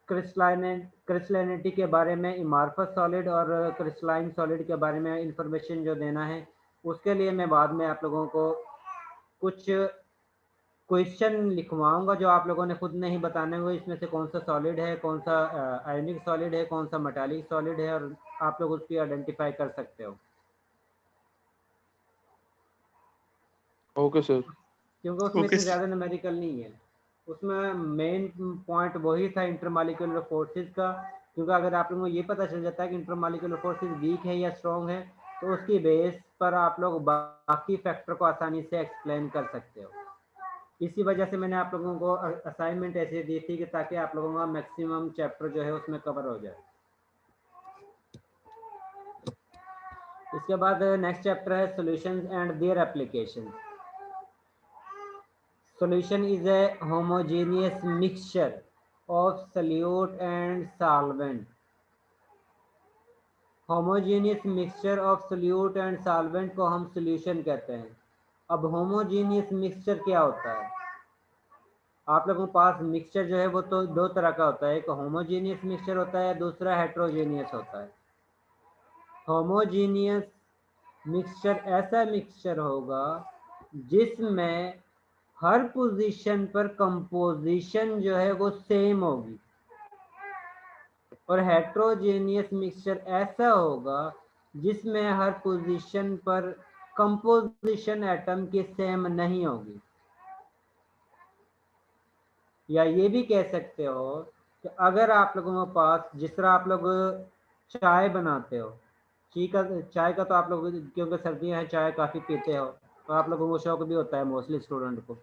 क्रिस्टलाइनिटी के बारे में, इमार्फस सॉलिड और क्रिस्टलाइन सॉलिड के बारे में इंफॉर्मेशन जो देना है उसके लिए मैं बाद में आप लोगों को कुछ क्वेश्चन लिखवाऊंगा जो आप लोगों ने खुद नहीं बताने हुए इसमें से कौन सा सॉलिड है, कौन सा आयनिक सॉलिड है, कौन सा मेटालिक सॉलिड है, और आप लोग उसकी आइडेंटिफाई कर सकते हो। Okay sir. क्योंकि उसमें इतने ज़्यादा न्यूमेरिकल नहीं है, उसमें मेन पॉइंट वही था इंटरमॉलिक्यूलर फोर्सेस का। क्योंकि अगर आप लोगों को ये पता चल जाता है कि इंटरमॉलिक्यूलर फोर्सेस वीक है या स्ट्रॉन्ग है तो उसकी बेस पर आप लोग बाकी फैक्टर को आसानी से एक्सप्लेन कर सकते हो। इसी वजह से मैंने आप लोगों को असाइनमेंट ऐसे दी थी कि ताकि आप लोगों का मैक्सिमम चैप्टर जो है उसमें कवर हो जाए। इसके बाद नेक्स्ट चैप्टर है solutions and their applications. Solution is a homogeneous mixture of solute and solvent. Homogeneous mixture of solute and solvent को हम solution कहते हैं। अब homogeneous mixture क्या होता है? आप लोगों के पास मिक्सचर जो है वो तो दो तरह का होता है, एक homogeneous mixture होता है, दूसरा heterogeneous होता है। homogeneous mixture ऐसा मिक्सचर होगा जिसमें हर पोजीशन पर कंपोजिशन जो है वो सेम होगी, और हेट्रोजेनियस मिक्सचर ऐसा होगा जिसमें हर पोजीशन पर कंपोजिशन एटम की सेम नहीं होगी। या ये भी कह सकते हो कि अगर आप लोगों के पास, जिस तरह आप लोग चाय बनाते हो, चाय का तो आप लोग क्योंकि सर्दियां हैं चाय काफ़ी पीते हो तो आप लोगों को शौक भी होता है मोस्टली स्टूडेंट को।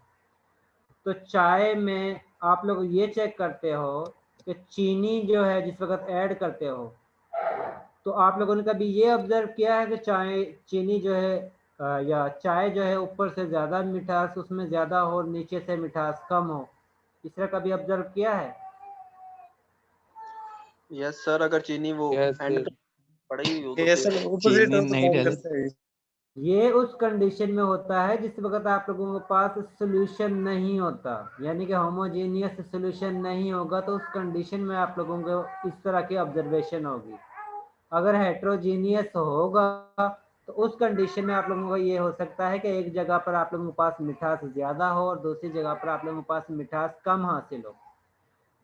तो चाय में आप लोग ये चेक करते हो कि चीनी जो है जिस वक्त ऐड करते हो तो आप लोगों ने कभी ये ऑब्जर्व किया है कि चीनी जो है या चाय जो है ऊपर से ज़्यादा मिठास उसमें ज़्यादा हो और नीचे से मिठास कम हो, इस तरह कभी ऑब्जर्व किया है? यस सर, अगर चीनी वो एंड पड़ेगी हो तो यस सर, ऑपोजिट हो तो कौन करता है? ये उस कंडीशन में होता है जिस वक्त आप लोगों के पास सोल्यूशन नहीं होता, यानी कि होमोजेनियस सोल्यूशन नहीं होगा तो उस कंडीशन में आप लोगों को इस तरह की ऑब्जर्वेशन होगी। अगर हेट्रोजीनियस होगा तो उस कंडीशन में आप लोगों को ये हो सकता है कि एक जगह पर आप लोगों के पास मिठास ज़्यादा हो और दूसरी जगह पर आप लोगों के पास मिठास कम हासिल हो।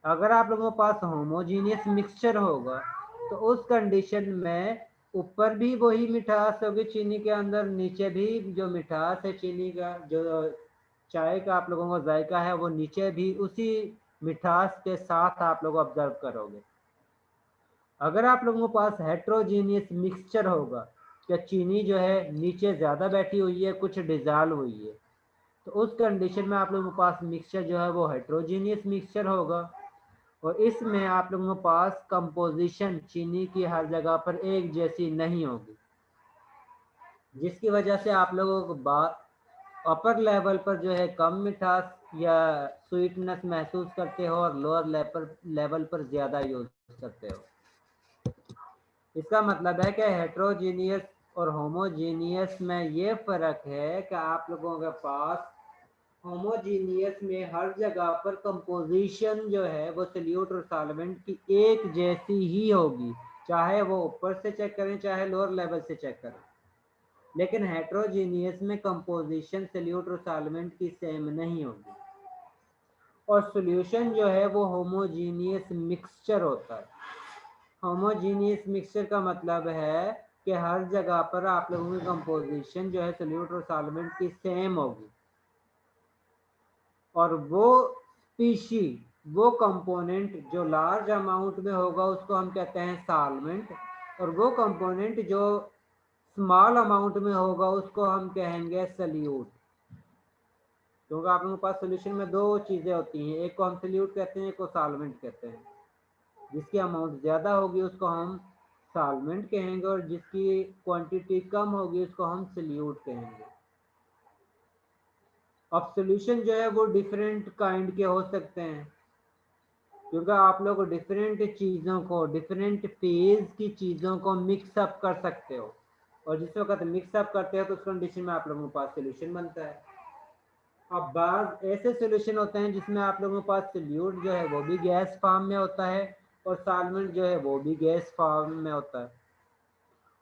अगर आप लोगों के पास होमोजीनियस मिक्सचर होगा तो उस कंडीशन में ऊपर भी वही मिठास होगी चीनी के अंदर, नीचे भी जो मिठास है चीनी का, जो चाय का आप लोगों का जायका है वो नीचे भी उसी मिठास के साथ आप लोग ऑब्जर्व करोगे। अगर आप लोगों के पास हेट्रोजीनियस मिक्सचर होगा कि चीनी जो है नीचे ज़्यादा बैठी हुई है, कुछ डिजॉल्व हुई है, तो उस कंडीशन में आप लोगों के पास मिक्सचर जो है वो हेट्रोजीनियस मिक्सचर होगा और इसमें आप लोगों के पास कंपोजिशन चीनी की हर जगह पर एक जैसी नहीं होगी, जिसकी वजह से आप लोगों को अपर लेवल पर जो है कम मिठास या स्वीटनेस महसूस करते हो और लोअर लेवल पर ज़्यादा यूज करते हो। इसका मतलब है कि हेट्रोजीनियस और होमोजीनियस में ये फ़र्क है कि आप लोगों के पास होमोजीनियस में हर जगह पर कंपोजिशन जो है वो सॉल्यूट और सॉल्वेंट की एक जैसी ही होगी, चाहे वो ऊपर से चेक करें चाहे लोअर लेवल से चेक करें। लेकिन हेट्रोजीनियस में कंपोजिशन सॉल्यूट और सॉल्वेंट की सेम नहीं होगी और सॉल्यूशन जो है वो होमोजीनियस मिक्सचर होता है। होमोजीनियस मिक्सचर का मतलब है कि हर जगह पर आप लोगों की कंपोजिशन जो है सॉल्यूट और सॉल्वेंट की सेम होगी और वो स्पीशी, वो कंपोनेंट जो लार्ज अमाउंट में होगा उसको हम कहते हैं सॉल्वेंट और वो कंपोनेंट जो स्मॉल अमाउंट में होगा उसको हम कहेंगे सॉल्यूट। क्योंकि आप लोगों के पास सोल्यूशन में दो चीज़ें होती हैं, एक को हम सल्यूट कहते हैं, एक को सॉल्वेंट कहते हैं। जिसकी अमाउंट ज़्यादा होगी उसको हम सॉल्वेंट कहेंगे और जिसकी क्वांटिटी कम होगी उसको हम सल्यूट कहेंगे। अब सोल्यूशन जो है वो डिफरेंट काइंड के हो सकते हैं, क्योंकि आप लोग डिफरेंट चीज़ों को, डिफरेंट फेज की चीज़ों को मिक्स अप कर सकते हो, और जिस वक्त मिक्स अप करते हो तो उस कंडीशन में आप लोगों के पास सोल्यूशन बनता है। अब बाज़ ऐसे सोल्यूशन होते हैं जिसमें आप लोगों के पास सल्यूट जो है वो भी गैस फॉर्म में होता है और सॉल्वेंट जो है वो भी गैस फॉर्म में होता है,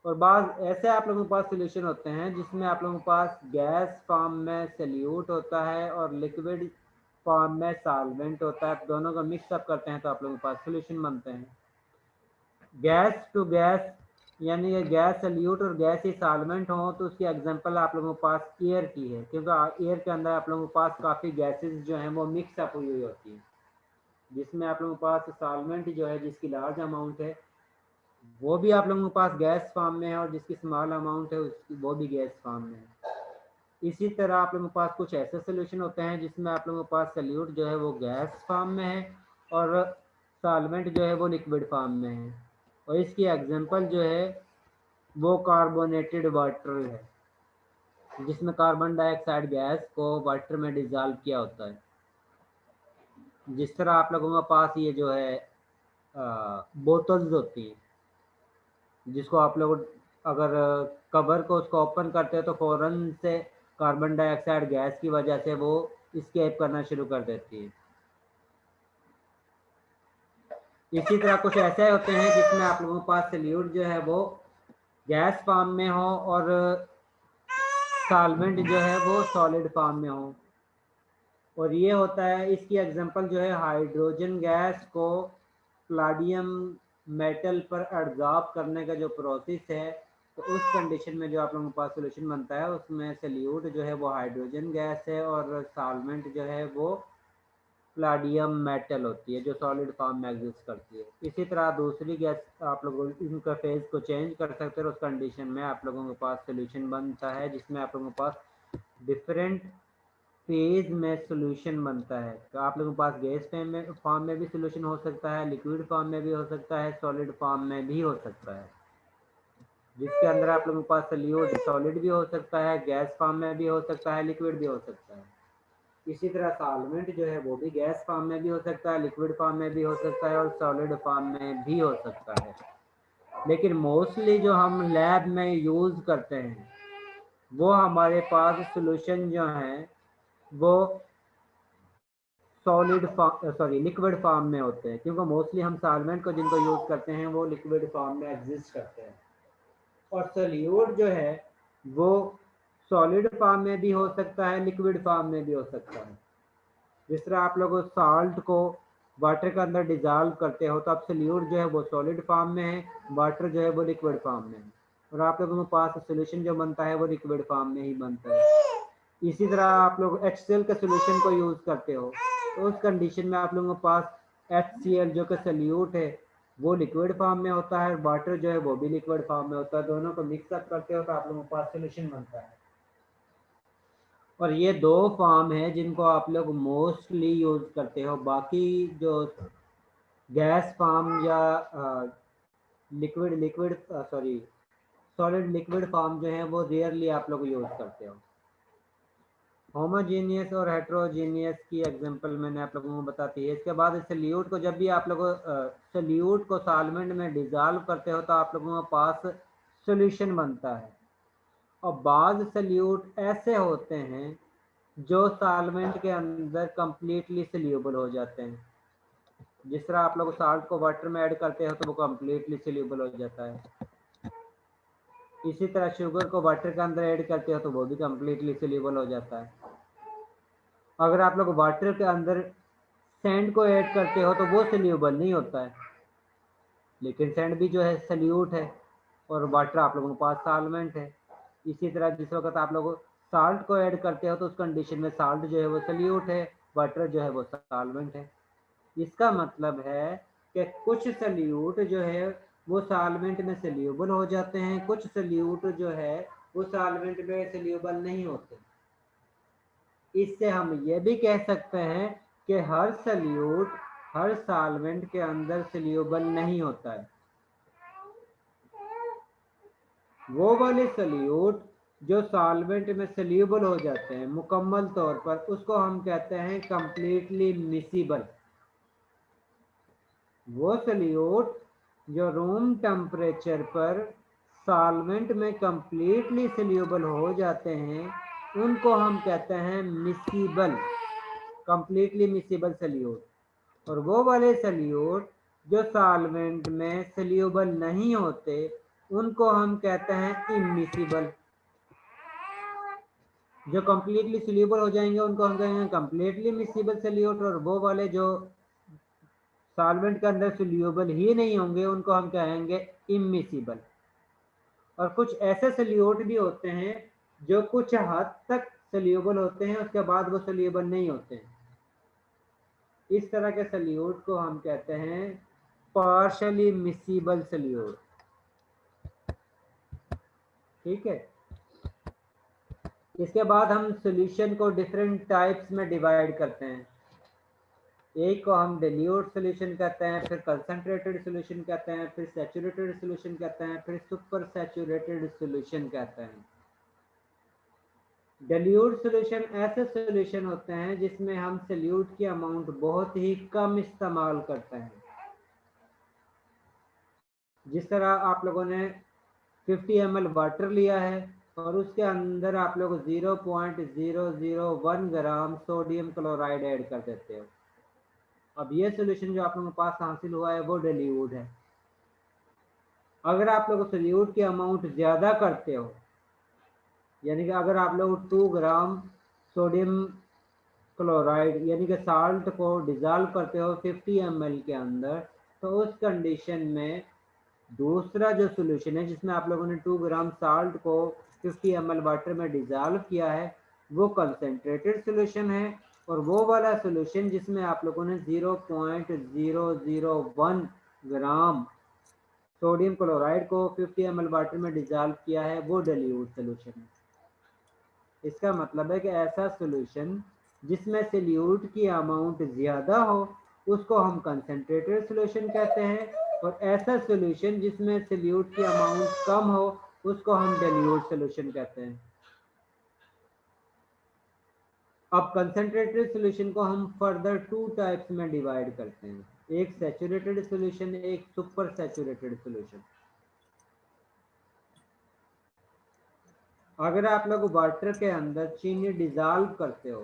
और बाज़ ऐसे आप लोगों के पास सोल्यूशन होते हैं जिसमें आप लोगों के पास गैस फॉर्म में सल्यूट होता है और लिक्विड फॉर्म में सॉल्वेंट होता है। दोनों का मिक्स अप करते हैं तो आप लोगों के पास सोल्यूशन बनते हैं। गैस टू गैस यानी ये गैस सल्यूट और गैस ही सॉल्वेंट हो तो उसकी एग्जांपल आप लोगों के पास एयर की है, क्योंकि एयर के अंदर आप लोगों के पास काफ़ी गैसेस जो हैं वो मिक्स अप हुई होती हैं, जिसमें आप लोगों के पास सॉल्वेंट जो है जिसकी लार्ज अमाउंट है वो भी आप लोगों के पास गैस फॉर्म में है और जिसकी स्मॉल अमाउंट है उसकी वो भी गैस फॉर्म में है। इसी तरह आप लोगों के पास कुछ ऐसे सोल्यूशन होते हैं जिसमें आप लोगों के पास सल्यूट जो है वो गैस फॉर्म में है और सॉल्वेंट जो है वो लिक्विड फॉर्म में है, और इसकी एग्जांपल जो है वो कार्बोनेटेड वाटर है, जिसमें कार्बन डाइऑक्साइड गैस को वाटर में डिजॉल्व किया होता है। जिस तरह आप लोगों के पास ये जो है बोतल्स होती हैं, जिसको आप लोग अगर कवर को उसको ओपन करते हैं तो फ़ौरन से कार्बन डाइऑक्साइड गैस की वजह से वो एस्केप करना शुरू कर देती है। इसी तरह कुछ ऐसे होते हैं जिसमें आप लोगों के पास सल्यूट जो है वो गैस फॉर्म में हो और सॉल्वेंट जो है वो सॉलिड फॉर्म में हो, और ये होता है, इसकी एग्जांपल जो है हाइड्रोजन गैस को प्लाडियम मेटल पर एब्जॉर्ब करने का जो प्रोसेस है, तो उस कंडीशन में जो आप लोगों के पास सोल्यूशन बनता है उसमें सल्यूट जो है वो हाइड्रोजन गैस है और सॉल्वेंट जो है वो प्लाडियम मेटल होती है जो सॉलिड फॉर्म में एग्जिस्ट करती है। इसी तरह दूसरी गैस आप लोग इनका फेज को चेंज कर सकते हैं और उस कंडीशन में आप लोगों के पास सोल्यूशन बनता है जिसमें आप लोगों के पास डिफरेंट फेज में सोल्यूशन बनता है। तो आप लोगों के पास गैस फॉर्म में भी सोल्यूशन हो सकता है, लिक्विड फॉर्म में भी हो सकता है, सॉलिड फॉर्म में भी हो सकता है, जिसके अंदर आप लोगों के पास सल्यूट सॉलिड भी हो सकता है, गैस फॉर्म में भी हो सकता है, लिक्विड भी हो सकता है। इसी तरह सॉल्वेंट जो है वो भी गैस फॉर्म में भी हो सकता है, लिक्विड फॉर्म में भी हो सकता है और सॉलिड फॉर्म में भी हो सकता है। लेकिन मोस्टली जो हम लैब में यूज़ करते हैं वो हमारे पास सोल्यूशन जो हैं वो लिक्विड फॉर्म में होते हैं, क्योंकि मोस्टली हम सॉल्वेंट को जिनको यूज़ करते हैं वो लिक्विड फॉर्म में एग्जिस्ट करते हैं, और सल्यूट जो है वो सॉलिड फॉर्म में भी हो सकता है, लिक्विड फॉर्म में भी हो सकता है। जिस तरह आप लोग साल्ट को वाटर के अंदर डिजॉल्व करते हो तो अब सल्यूट जो है वो सॉलिड फॉर्म में है, वाटर जो है वो लिक्विड फॉर्म में है, और आप लोगों के पास सोल्यूशन जो बनता है वो लिक्विड फॉर्म में ही बनता है। इसी तरह आप लोग HCl के सोल्यूशन को यूज़ करते हो तो उस कंडीशन में आप लोगों के पास HCl जो कि सल्यूट है वो लिक्विड फॉर्म में होता है, वाटर जो है वो भी लिक्विड फॉर्म में होता है। दोनों को मिक्स अप करते हो तो आप लोगों के पास सोल्यूशन बनता है। और ये दो फॉर्म है जिनको आप लोग मोस्टली यूज़ करते हो, बाकी जो गैस फॉर्म या सॉलिड लिक्विड फॉर्म जो है वो रेयरली आप लोग यूज़ करते हो। होमोजीनियस और हेट्रोजीनियस की एग्जांपल मैंने आप लोगों को बताती है। इसके बाद सल्यूट को जब भी आप लोग सल्यूट को सॉल्वेंट में डिजॉल्व करते हो तो आप लोगों के पास सॉल्यूशन बनता है, और बाद सल्यूट ऐसे होते हैं जो सॉल्वेंट के अंदर कंप्लीटली सल्यूबल हो जाते हैं। जिस तरह आप लोग साल्ट को वाटर में ऐड करते हो तो वो कंप्लीटली सल्यूबल हो जाता है। इसी तरह शुगर को वाटर के अंदर ऐड करते हो तो वो भी कंप्लीटली सल्यूबल हो जाता है। अगर आप लोग वाटर के अंदर सैंड को ऐड करते हो तो वो सल्यूबल नहीं होता है, लेकिन सैंड भी जो है सल्यूट है और वाटर आप लोगों के पास सॉल्वेंट है। इसी तरह जिस वक्त आप लोग साल्ट को ऐड करते हो तो उस कंडीशन में साल्ट जो है वो सल्यूट है, वाटर जो है वो सॉल्वेंट है। इसका मतलब है कि कुछ सल्यूट जो है वो सॉल्वेंट में सल्यूबल हो जाते हैं, कुछ सल्यूट जो है वो सॉल्वेंट में सल्यूबल नहीं होते। इससे हम ये भी कह सकते हैं कि हर सल्यूट हर सॉल्वेंट के अंदर सल्यूबल नहीं होता है। वो वाले सल्यूट जो सॉल्वेंट में सल्यूबल हो जाते हैं मुकम्मल तौर पर, उसको हम कहते हैं कंप्लीटली मिसिबल। वो सल्यूट जो रूम टेम्परेचर पर सॉल्वेंट में कंप्लीटली सल्यूबल हो जाते हैं उनको हम कहते हैं मिसिबल, कंप्लीटली मिसिबल सल्यूट। और वो वाले सल्यूट जो सॉल्वेंट में सल्यूबल नहीं होते उनको हम कहते हैं इमिसिबल। जो कंप्लीटली सल्यूबल हो जाएंगे उनको हम कहेंगे कंप्लीटली मिसिबल सल्यूट, और वो वाले जो सॉल्वेंट के अंदर सल्यूबल ही नहीं होंगे उनको हम कहेंगे इमिसिबल। और कुछ ऐसे सल्यूट भी होते हैं जो कुछ हद तक सल्यूबल होते हैं, उसके बाद वो सल्यूबल नहीं होते हैं। इस तरह के सल्यूट को हम कहते हैं पार्शली मिसिबल सल्यूट। ठीक है, इसके बाद हम सॉल्यूशन को डिफरेंट टाइप्स में डिवाइड करते हैं। एक को हम डिल्यूट सॉल्यूशन कहते हैं, फिर कंसंट्रेटेड सॉल्यूशन कहते हैं, फिर सैचुरेटेड सॉल्यूशन कहते हैं, फिर सुपर सैचुरेटेड सॉल्यूशन कहते हैं। डिल्यूट सॉल्यूशन ऐसे सॉल्यूशन होते हैं जिसमें हम सॉल्यूट की अमाउंट बहुत ही कम इस्तेमाल करते हैं। जिस तरह आप लोगों ने 50 ml वाटर लिया है और उसके अंदर आप लोग 0.001 ग्राम सोडियम क्लोराइड ऐड कर देते हो। अब ये सॉल्यूशन जो आप लोगों के पास हासिल हुआ है वो डिल्यूट है। अगर आप लोग सॉल्यूट की अमाउंट ज़्यादा करते हो, यानी कि अगर आप लोग 2 ग्राम सोडियम क्लोराइड यानी कि साल्ट को डिज़ोल्व करते हो 50 ml के अंदर, तो उस कंडीशन में दूसरा जो सॉल्यूशन है जिसमें आप लोगों ने 2 ग्राम साल्ट को 50 ml वाटर में डिज़ोल्व किया है वो कंसंट्रेटेड सॉल्यूशन है। और वो वाला सॉल्यूशन जिसमें आप लोगों ने 0.001 ग्राम सोडियम क्लोराइड को 50 ml वाटर में डिज़ोल्व किया है वो डिल्यूट सॉल्यूशन है। इसका मतलब है कि ऐसा सॉल्यूशन जिसमें सॉल्यूट की अमाउंट ज़्यादा हो उसको हम कंसंट्रेटेड सॉल्यूशन कहते हैं, और ऐसा सॉल्यूशन जिसमें सॉल्यूट की अमाउंट कम हो उसको हम डिल्यूट सॉल्यूशन कहते हैं। अब कंसंट्रेटेड सॉल्यूशन को हम फर्दर 2 टाइप्स में डिवाइड करते हैं, एक सैचुरेटेड सॉल्यूशन, एक सुपर सैचुरेटेड सॉल्यूशन। अगर आप लोग वाटर के अंदर चीनी डिज़ोल्व करते हो,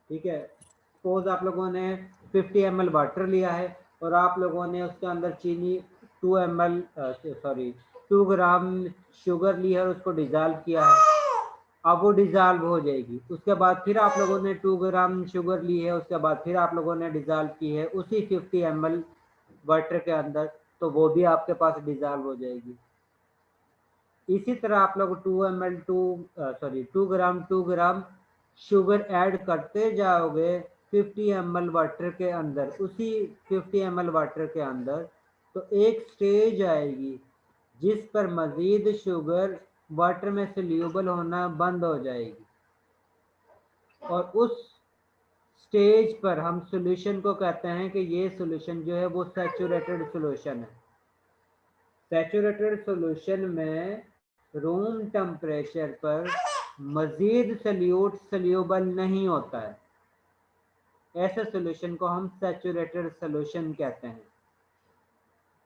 ठीक है, सपोज आप लोगों ने 50 ml वाटर लिया है और आप लोगों ने उसके अंदर चीनी 2 ग्राम शुगर ली है और उसको डिज़ोल्व किया है। अब वो डिज़ोल्व हो जाएगी, उसके बाद फिर आप लोगों ने 2 ग्राम शुगर ली है, उसके बाद फिर आप लोगों ने डिज़ोल्व की है उसी 50 ml वाटर के अंदर, तो वो भी आपके पास डिज़ोल्व हो जाएगी। इसी तरह आप लोग 2 ग्राम शुगर ऐड करते जाओगे 50 ml वाटर के अंदर, उसी 50 ml वाटर के अंदर, तो एक स्टेज आएगी जिस पर मज़ीद शुगर वाटर में सल्यूबल होना बंद हो जाएगी, और उस स्टेज पर हम सॉल्यूशन को कहते हैं कि ये सॉल्यूशन जो है वो सैचुरेटेड सॉल्यूशन है। सैचुरेटेड सॉल्यूशन में रूम टेम्परेचर पर मज़ीद सल्यूट सल्यूबल नहीं होता है, ऐसे सॉल्यूशन को हम सैचुरेटेड सॉल्यूशन कहते हैं।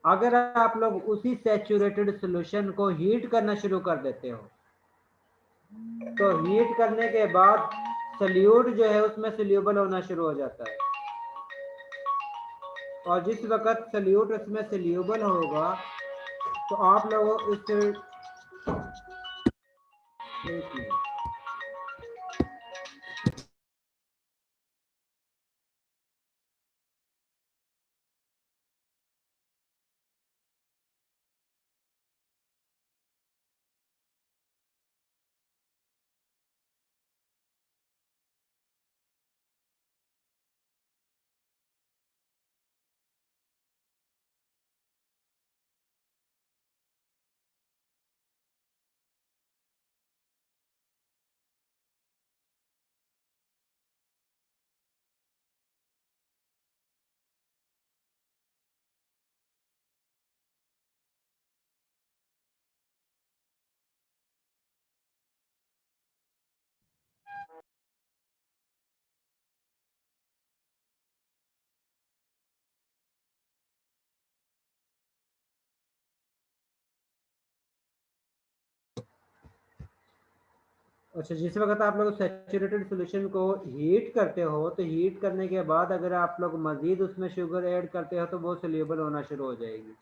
अगर आप लोग उसी सैचुरेटेड सॉल्यूशन को हीट करना शुरू कर देते हो, तो हीट करने के बाद सल्यूट जो है उसमें सल्यूबल होना शुरू हो जाता है, और जिस वक्त सल्यूट उसमें सल्यूबल होगा तो आप लोग इस अच्छा, जिस वक्त आप लोग सैचुरेटेड सॉल्यूशन को हीट करते हो तो हीट करने के बाद अगर आप लोग मज़ीद उसमें शुगर ऐड करते हो तो वो सोल्यूबल होना शुरू हो जाएगी।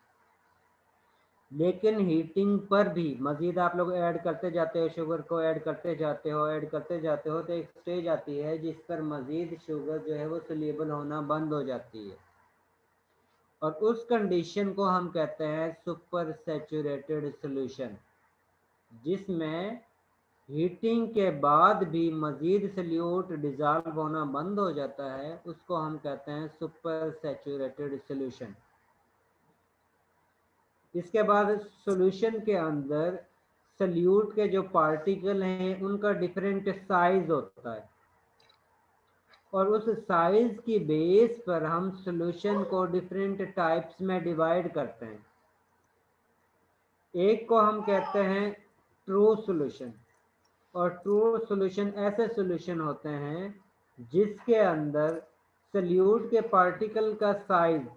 लेकिन हीटिंग पर भी मज़ीद आप लोग ऐड करते जाते हो, शुगर को ऐड करते जाते हो तो एक स्टेज आती है जिस पर मज़ीद शुगर जो है वो सोल्यूबल होना बंद हो जाती है, और उस कंडीशन को हम कहते हैं सुपर सैचुरेटेड सॉल्यूशन, जिसमें हीटिंग के बाद भी मज़ीद सल्यूट डिज़ॉल्व होना बंद हो जाता है, उसको हम कहते हैं सुपर सैचुरेटेड सॉल्यूशन। इसके बाद सॉल्यूशन के अंदर सल्यूट के जो पार्टिकल हैं उनका डिफरेंट साइज होता है, और उस साइज की बेस पर हम सॉल्यूशन को डिफरेंट टाइप्स में डिवाइड करते हैं। एक को हम कहते हैं ट्रू सॉल्यूशन, और ट्रू सॉल्यूशन ऐसे सॉल्यूशन होते हैं जिसके अंदर सल्यूट के पार्टिकल का साइज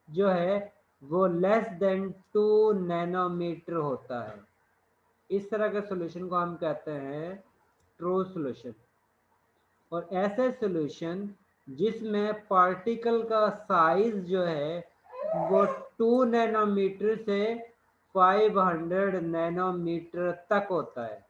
जो है वो लेस देन 2 नैनोमीटर होता है। इस तरह के सॉल्यूशन को हम कहते हैं ट्रू सॉल्यूशन। और ऐसे सॉल्यूशन जिसमें पार्टिकल का साइज जो है वो 2 नैनोमीटर से 500 नैनोमीटर तक होता है,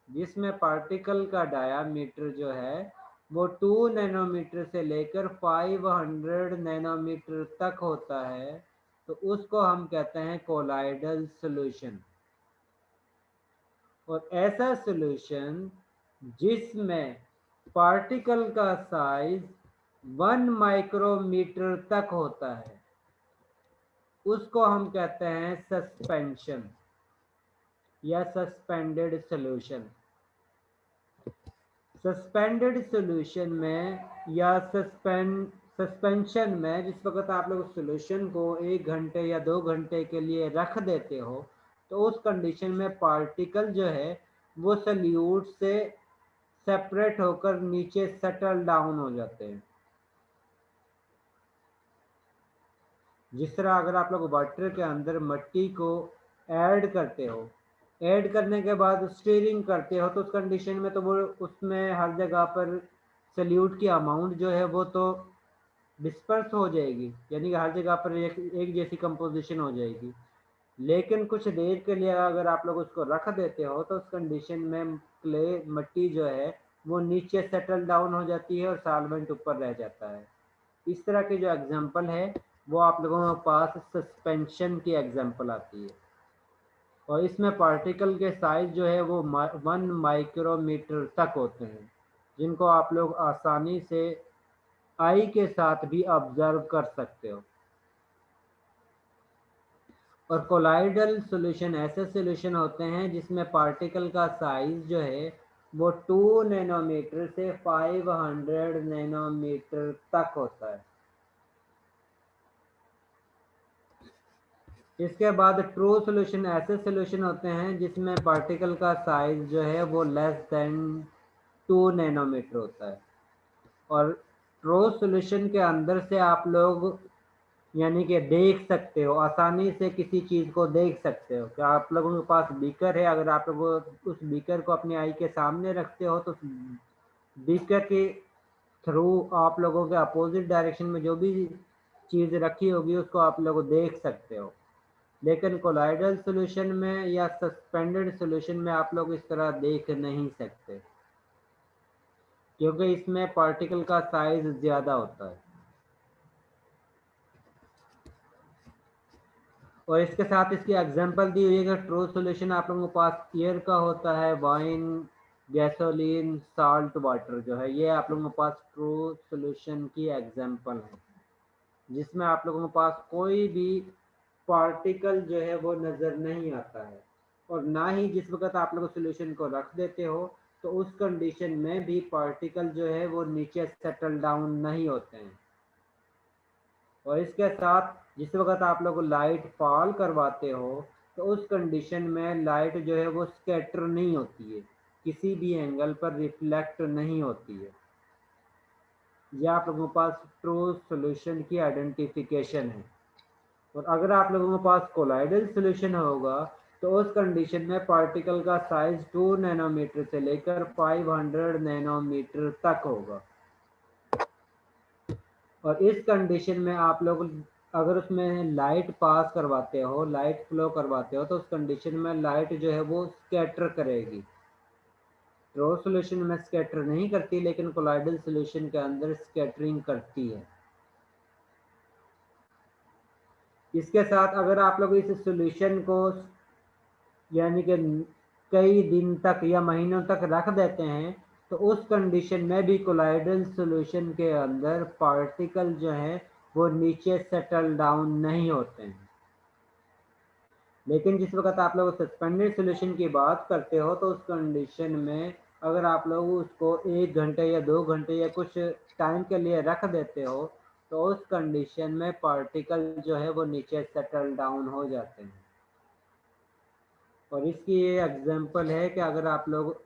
जिसमें पार्टिकल का डायामीटर जो है वो 2 नैनोमीटर से लेकर 500 नैनोमीटर तक होता है, तो उसको हम कहते हैं कोलाइडल सॉल्यूशन। और ऐसा सॉल्यूशन जिसमें पार्टिकल का साइज 1 माइक्रोमीटर तक होता है उसको हम कहते हैं सस्पेंशन या सस्पेंडेड सॉल्यूशन। सस्पेंडेड सॉल्यूशन में या सस्पेंशन में जिस वक्त आप लोग सॉल्यूशन को 1 घंटे या 2 घंटे के लिए रख देते हो तो उस कंडीशन में पार्टिकल जो है वो सल्यूट से सेपरेट होकर नीचे सेटल डाउन हो जाते हैं। जिस तरह अगर आप लोग वाटर के अंदर मिट्टी को ऐड करते हो, ऐड करने के बाद स्टीयरिंग करते हो, तो उस कंडीशन में तो वो उसमें हर जगह पर सल्यूट की अमाउंट जो है वो तो डिस्पर्स हो जाएगी, यानी कि हर जगह पर एक जैसी कंपोजिशन हो जाएगी। लेकिन कुछ देर के लिए अगर आप लोग उसको रख देते हो तो उस कंडीशन में क्ले मिट्टी जो है वो नीचे सेटल डाउन हो जाती है और सॉल्वेंट ऊपर रह जाता है। इस तरह की जो एग्जांपल है वो आप लोगों के पास सस्पेंशन की एग्जांपल आती है, और इसमें पार्टिकल के साइज जो है वो 1 माइक्रोमीटर तक होते हैं, जिनको आप लोग आसानी से आई के साथ भी ऑब्जर्व कर सकते हो। और कोलाइडल सॉल्यूशन ऐसे सॉल्यूशन होते हैं जिसमें पार्टिकल का साइज जो है वो 2 नैनोमीटर से 500 नैनोमीटर तक होता है। इसके बाद ट्रू सॉल्यूशन ऐसे सॉल्यूशन होते हैं जिसमें पार्टिकल का साइज जो है वो लेस देन 2 नैनोमीटर होता है। और ट्रू सॉल्यूशन के अंदर से आप लोग यानी कि देख सकते हो, आसानी से किसी चीज़ को देख सकते हो कि आप लोगों के पास बीकर है, अगर आप लोग उस बीकर को अपनी आई के सामने रखते हो तो बीकर के थ्रू आप लोगों के अपोजिट डायरेक्शन में जो भी चीज़ रखी होगी उसको आप लोग देख सकते हो। लेकिन कोलाइडल सॉल्यूशन में या सस्पेंडेड सॉल्यूशन में आप लोग इस तरह देख नहीं सकते, क्योंकि इसमें पार्टिकल का साइज ज़्यादा होता है। और इसके साथ इसकी एग्जांपल दी हुई है कि ट्रू सॉल्यूशन आप लोगों के पास एयर का होता है, वाइन, गैसोलीन, साल्ट वाटर जो है ये आप लोगों के पास ट्रू सॉल्यूशन की एग्जांपल है, जिसमें आप लोगों के पास कोई भी पार्टिकल जो है वो नज़र नहीं आता है, और ना ही जिस वक्त आप लोग सॉल्यूशन को रख देते हो तो उस कंडीशन में भी पार्टिकल जो है वो नीचे सेटल डाउन नहीं होते हैं। और इसके साथ जिस वक्त आप लोग लाइट फॉल करवाते हो तो उस कंडीशन में लाइट जो है वो स्कैटर नहीं होती है, किसी भी एंगल पर रिफ्लेक्ट नहीं होती है। यह आप लोगों के पास ट्रू सॉल्यूशन की आइडेंटिफिकेशन है। और अगर आप लोगों के पास कोलाइडल सॉल्यूशन होगा तो उस कंडीशन में पार्टिकल का साइज 2 नैनोमीटर से लेकर 500 नैनोमीटर तक होगा। और इस कंडीशन में आप लोग अगर उसमें लाइट पास करवाते हो, लाइट फ्लो करवाते हो, तो उस कंडीशन में लाइट जो है वो स्कैटर करेगी। रो सॉल्यूशन में स्कैटर नहीं करती, लेकिन कोलाइडल सॉल्यूशन के अंदर स्कैटरिंग करती है। इसके साथ अगर आप लोग इस सॉल्यूशन को यानी कि कई दिन तक या महीनों तक रख देते हैं, तो उस कंडीशन में भी कोलाइडल सॉल्यूशन के अंदर पार्टिकल जो है वो नीचे सेटल डाउन नहीं होते हैं। लेकिन जिस वक्त आप लोग सस्पेंडेड सॉल्यूशन की बात करते हो, तो उस कंडीशन में अगर आप लोग उसको 1 घंटे या 2 घंटे या कुछ टाइम के लिए रख देते हो, तो उस कंडीशन में पार्टिकल जो है वो नीचे सेटल डाउन हो जाते हैं। और इसकी ये एग्जांपल है कि अगर आप लोग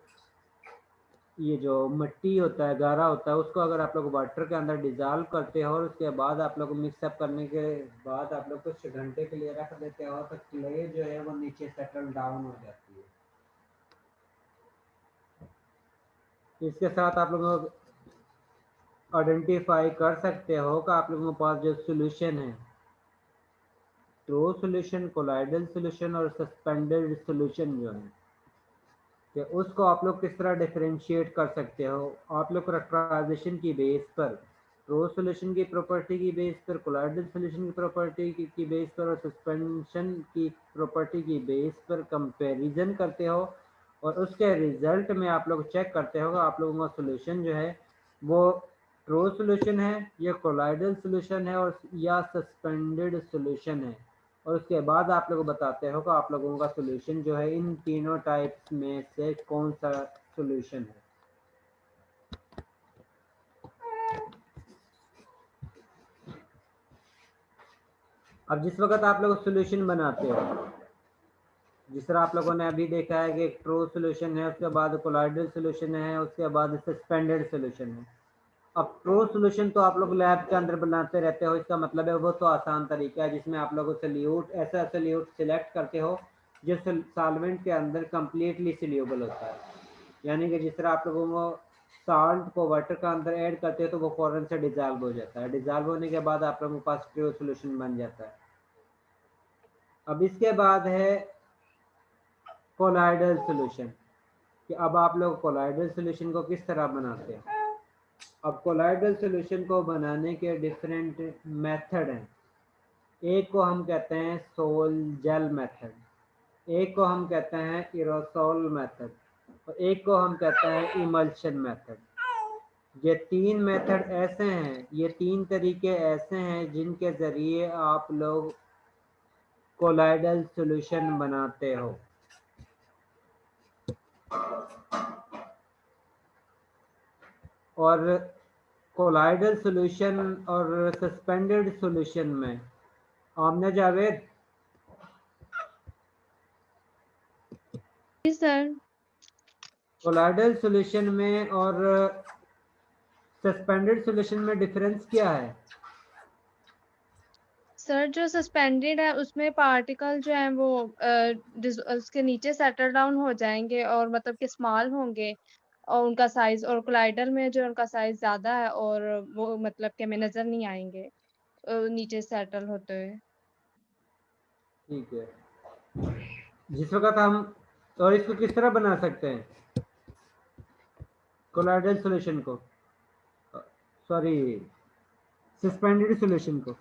ये जो मिट्टी होता है, गारा होता है, उसको अगर आप लोग वाटर के अंदर डिजॉल्व करते हो और उसके बाद आप लोग मिक्सअप करने के बाद आप लोग कुछ घंटे के लिए रख देते हो, तो क्ले जो है वो नीचे सेटल डाउन हो जाती है। इसके साथ आप लोग आइडेंटिफाई कर सकते हो कि आप लोगों के पास जो सॉल्यूशन है, ट्रू सॉल्यूशन, कोलाइडल सॉल्यूशन और सस्पेंडेड सॉल्यूशन जो है, कि उसको आप लोग किस तरह डिफरेंशिएट कर सकते हो। आप लोग कैरेक्टराइजेशन की बेस पर, ट्रू सॉल्यूशन की प्रॉपर्टी की बेस पर, कोलाइडल सॉल्यूशन की प्रॉपर्टी की बेस पर और सस्पेंशन की प्रॉपर्टी की बेस पर कंपैरिजन करते हो, और उसके रिजल्ट में आप लोग चेक करते हो कि आप लोगों का सॉल्यूशन जो है वो ट्रू सॉल्यूशन है या कोलाइडल सॉल्यूशन है और या सस्पेंडेड सॉल्यूशन है। और उसके बाद आप लोग बताते हो कि आप लोगों का सॉल्यूशन जो है इन तीनों टाइप्स में से कौन सा सॉल्यूशन है। अब जिस वक्त आप लोग सॉल्यूशन बनाते हो, जिस तरह आप लोगों ने अभी देखा है कि एक ट्रू सॉल्यूशन है, उसके बाद कोलाइडल सॉल्यूशन है, उसके बाद सस्पेंडेड सॉल्यूशन है। अब ट्रू सॉल्यूशन तो आप लोग लैब के अंदर बनाते रहते हो, इसका मतलब है वो तो आसान तरीका है जिसमें आप लोग सोल्यूट, ऐसा सोल्यूट सिलेक्ट करते हो जो सॉल्वेंट के अंदर कम्प्लीटली सोल्यूबल होता है। यानी कि जिस तरह आप लोगों को साल्ट को वाटर के अंदर ऐड करते हो तो वो फौरन से डिजॉल्व हो जाता है। डिजॉल्व होने के बाद आप लोगों के पास ट्रू सॉल्यूशन बन जाता है। अब इसके बाद है कोलाइडल सॉल्यूशन, कि अब आप लोग कोलाइडल सॉल्यूशन को किस तरह बनाते हैं। अब कोलाइडल सॉल्यूशन को बनाने के डिफरेंट मेथड हैं। एक को हम कहते हैं सोल जेल मेथड, एक को हम कहते हैं एरोसोल मेथड, और एक को हम कहते हैं इमल्शन मेथड। ये तीन मेथड ऐसे हैं, ये तीन तरीके ऐसे हैं जिनके ज़रिए आप लोग कोलाइडल सॉल्यूशन बनाते हो। और कोलाइडल सॉल्यूशन और सस्पेंडेड सॉल्यूशन में आमना जावेद। जी सर। कोलाइडल सॉल्यूशन में और सस्पेंडेड सॉल्यूशन में डिफरेंस क्या है? सर जो सस्पेंडेड है उसमें पार्टिकल जो है वो उसके नीचे सेटल डाउन हो जाएंगे और मतलब कि स्मॉल होंगे और उनका साइज, और कोलाइडल में जो उनका साइज ज्यादा है और वो मतलब कि हमें नजर नहीं आएंगे नीचे सेटल होते हुए। ठीक है। जिस वक्त हम और इसको किस तरह बना सकते हैं कोलाइडल सॉल्यूशन को, सॉरी सस्पेंडेड सॉल्यूशन को?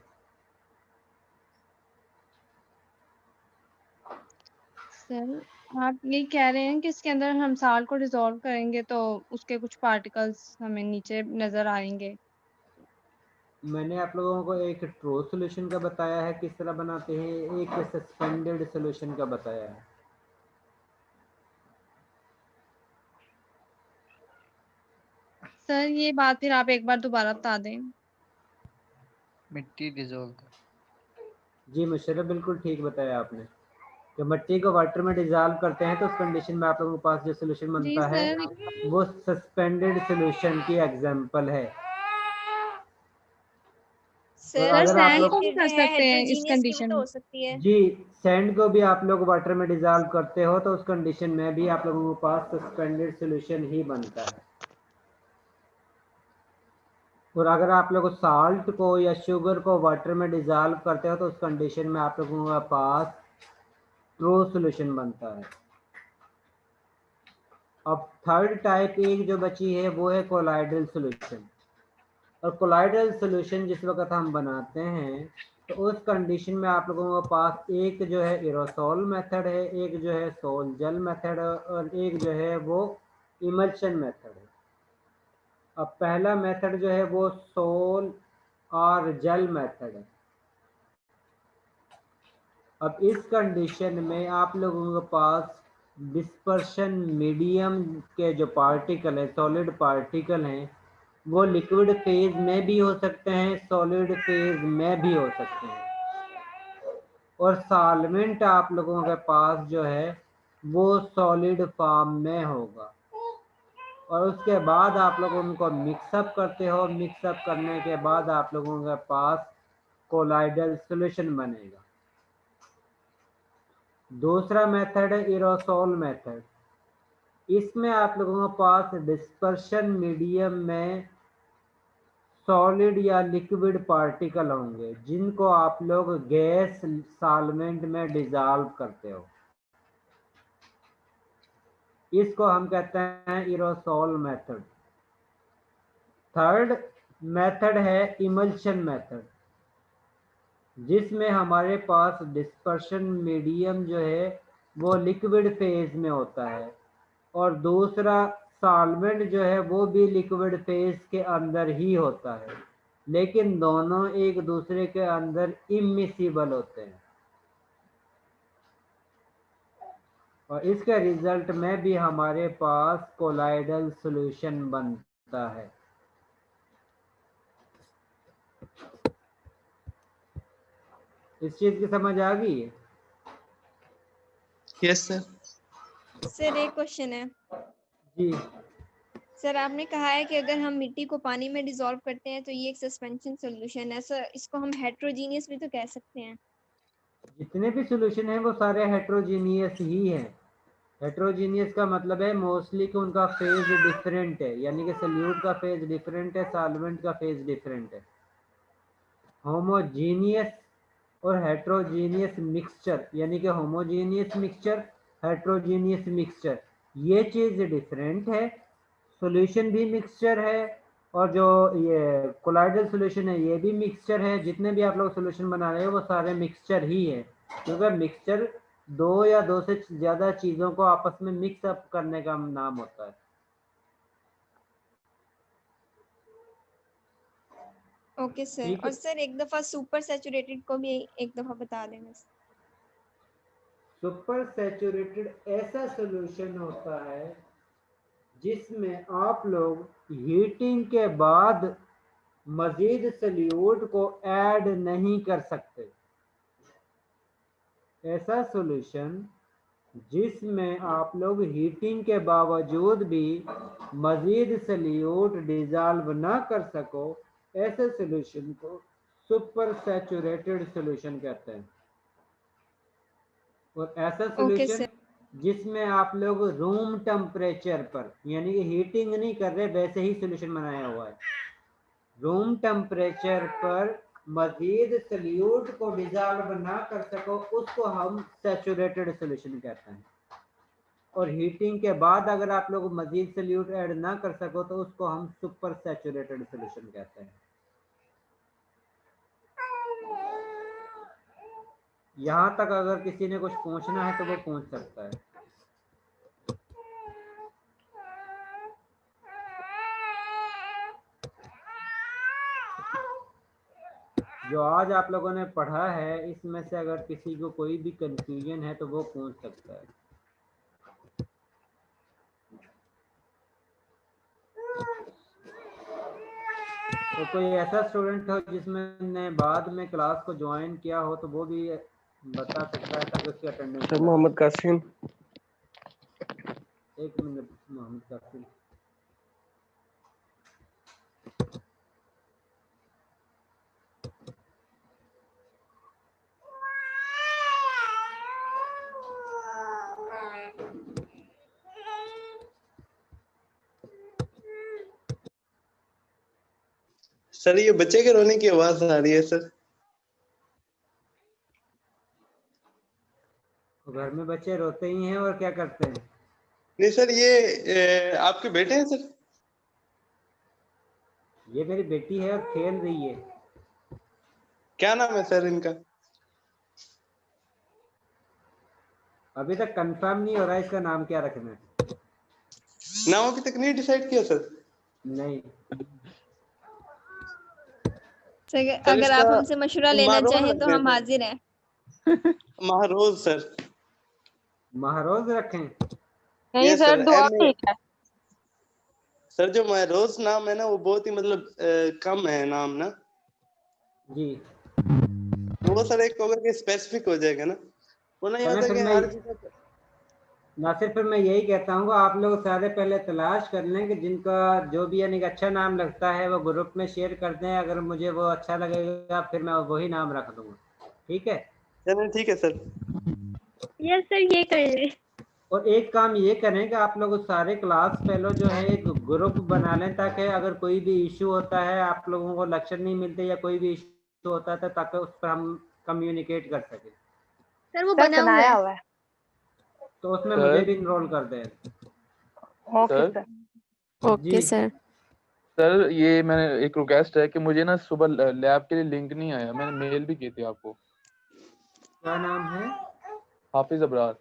सर आप ये कह रहे हैं कि इसके अंदर हम साल्ट को डिसॉल्व करेंगे तो उसके कुछ पार्टिकल्स हमें नीचे नजर आएंगे। मैंने आप लोगों को एक ट्रू सॉल्यूशन का बताया है किस तरह बनाते हैं, एक सस्पेंडेड सॉल्यूशन का बताया है। सर ये बात फिर आप एक बार दोबारा बता दें। मिट्टी डिजोल्व। जी मुशर्रफ, बिल्कुल ठीक बताया आपने। जब मिट्टी को वाटर में डिजॉल्व करते हैं तो उस कंडीशन में आप लोगों के पास जो सॉल्यूशन जी बनता है सर। वो सस्पेंडेड सॉल्यूशन की एग्जांपल है। सर अगर आप सैंड लोग फिर जो है हेट्रोजीनियस भी तो हो सकती है। जी सैंड को भी आप लोग वाटर में डिजॉल्व करते हो तो उस कंडीशन में भी आप लोगों के पास सस्पेंडेड सॉल्यूशन ही बनता है। और अगर आप लोग साल्ट को या शुगर को वाटर में डिजॉल्व करते हो तो उस कंडीशन में आप लोगों के पास ट्रू सॉल्यूशन बनता है। अब थर्ड टाइप एक जो बची है वो है कोलाइडल सॉल्यूशन। और कोलाइडल सॉल्यूशन जिस वक्त हम बनाते हैं तो उस कंडीशन में आप लोगों के पास एक जो है एरोसोल मेथड है, एक जो है सोल जेल मेथड है और एक जो है वो इमल्शन मेथड है। अब पहला मेथड जो है वो सोल और जेल मेथड है। अब इस कंडीशन में आप लोगों के पास डिस्पर्शन मीडियम के जो पार्टिकल है, सॉलिड पार्टिकल हैं, वो लिक्विड फेज में भी हो सकते हैं, सॉलिड फेज में भी हो सकते हैं। और सॉल्वेंट आप लोगों के पास जो है वो सॉलिड फॉर्म में होगा। और उसके बाद आप लोग उनको मिक्सअप करते हो, मिक्सअप करने के बाद आप लोगों के पास कोलाइडल सॉल्यूशन बनेगा। दूसरा मेथड है एरोसोल मेथड। इसमें आप लोगों के पास डिस्पर्शन मीडियम में सॉलिड या लिक्विड पार्टिकल होंगे जिनको आप लोग गैस सॉल्वेंट में डिसॉल्व करते हो। इसको हम कहते हैं एरोसोल मेथड। थर्ड मेथड है इमल्शन मेथड, जिसमें हमारे पास डिस्पर्शन मीडियम जो है वो लिक्विड फेज में होता है और दूसरा सॉल्वेंट जो है वो भी लिक्विड फेज के अंदर ही होता है, लेकिन दोनों एक दूसरे के अंदर इमिसिबल होते हैं। और इसके रिजल्ट में भी हमारे पास कोलाइडल सॉल्यूशन बनता है। इस चीज की समझ आ गई है? Yes sir. सर एक क्वेश्चन है जी सर। आपने कहा है कि अगर हम मिट्टी को पानी में डिसॉल्व करते हैं तो ये एक सस्पेंशन सॉल्यूशन है सर, इसको हम हेट्रोजीनियस भी तो कह सकते हैं। जितने भी सॉल्यूशन हैं वो सारे हेट्रोजीनियस ही हैं। हेट्रोजीनियस का मतलब है मोस्टली कि उनका फेज डिफरेंट है, यानी कि सॉल्यूट का फेज डिफरेंट है, सॉल्वेंट का फेज डिफरेंट है। होमोजीनियस और हेट्रोजीनियस मिक्सचर, यानी कि होमोजीनियस मिक्सचर, हेट्रोजीनियस मिक्सचर, ये चीज़ डिफरेंट है। सॉल्यूशन भी मिक्सचर है और जो ये कोलाइडल सॉल्यूशन है ये भी मिक्सचर है। जितने भी आप लोग सॉल्यूशन बना रहे हो वो सारे मिक्सचर ही है, क्योंकि मिक्सचर दो या दो से ज़्यादा चीज़ों को आपस में मिक्स अप करने का नाम होता है। Okay sir. ठीक और है। सर एक दफा सुपर सैचुरेटेड को भी एक दफा बता देना। सुपर सैचुरेटेड ऐसा सॉल्यूशन होता है जिसमें आप लोग हीटिंग के बाद मजीद सॉल्यूट को ऐड नहीं कर सकते। ऐसा सॉल्यूशन जिसमें आप लोग हीटिंग के बावजूद भी मजीद सॉल्यूट डिसॉल्व ना कर सको, ऐसे सॉल्यूशन को सुपर सैचुरेटेड सॉल्यूशन कहते हैं। और ऐसा ओके सॉल्यूशन सर। जिसमें आप लोग रूम टेम्परेचर पर, यानी कि हीटिंग नहीं कर रहे, वैसे ही सॉल्यूशन बनाया हुआ है, रूम टेम्परेचर पर मजीद सॉल्यूट को डिसॉल्व ना कर सको, उसको हम सैचुरेटेड सॉल्यूशन कहते हैं। और हीटिंग के बाद अगर आप लोग मजीद सॉल्यूट ऐड ना कर सको तो उसको हम सुपर सैचुरेटेड सॉल्यूशन कहते हैं। यहाँ तक अगर किसी ने कुछ पूछना है तो वो पूछ सकता है। जो आज आप लोगों ने पढ़ा है इसमें से अगर किसी को कोई भी कंफ्यूजन है तो वो पूछ सकता है। तो कोई ऐसा स्टूडेंट हो जिसने बाद में क्लास को ज्वाइन किया हो तो वो भी बता सकता है ताकि उसकी अटेंडेंस। सर मोहम्मद कासिम। एक मिनट मोहम्मद कासिम। सर ये बच्चे के रोने की आवाज आ रही है सर। घर में बच्चे रोते ही हैं और क्या करते हैं? नहीं सर ये आपके बेटे हैं सर? ये मेरी बेटी है और खेल रही है। क्या नाम है सर इनका? अभी तक कंफर्म नहीं हो रहा है इसका नाम क्या रखना है। नाम अभी तक नहीं डिसाइड किया सर? नहीं सर, सर अगर आप इसका हमसे मशवरा लेना महरोज चाहें रख तो दें हम सर। हाजिर हैं। महरोज सर। महरोज रखें? नहीं यस सर, सर दुआ एम ठीक है। सर जो महरोज नाम है ना वो बहुत ही मतलब कम है नाम ना। जी वो सर एक होगा कि स्पेसिफिक हो जाएगा ना, वो नहीं चलें होता फिर कि मैं हर जगह। नासिर फिर मैं यही कहता हूँ आप लोग सारे पहले तलाश कर लें कि जिनका जो भी यानी कि अच्छा नाम लगता है वो ग्रुप में शेयर कर दें। अगर मुझे वो अच्छा लगेगा फिर मैं वही नाम रख दूंगा। ठीक है? चलिए ठीक है सर। यस सर, ये कर ले। और एक काम ये करें कि आप लोग सारे क्लास फेलो जो है एक ग्रुप बना लें ताकि अगर कोई भी इशू होता है, आप लोगों को लेक्चर नहीं मिलते या कोई भी इशू होता है ताकि उस पर हम कम्युनिकेट कर सकें। सर वो सर बना हुआ बनाया है। हुआ है। तो उसमें सर मुझे भी इनरोल कर दें। Okay sir sir. ओके जी सर। सर ये मैंने एक रिक्वेस्ट है कि मुझे ना सुबह लैब के लिए लिंक नहीं आया, मैंने मेल भी की थी आपको। क्या नाम है? हाफिज अबरार।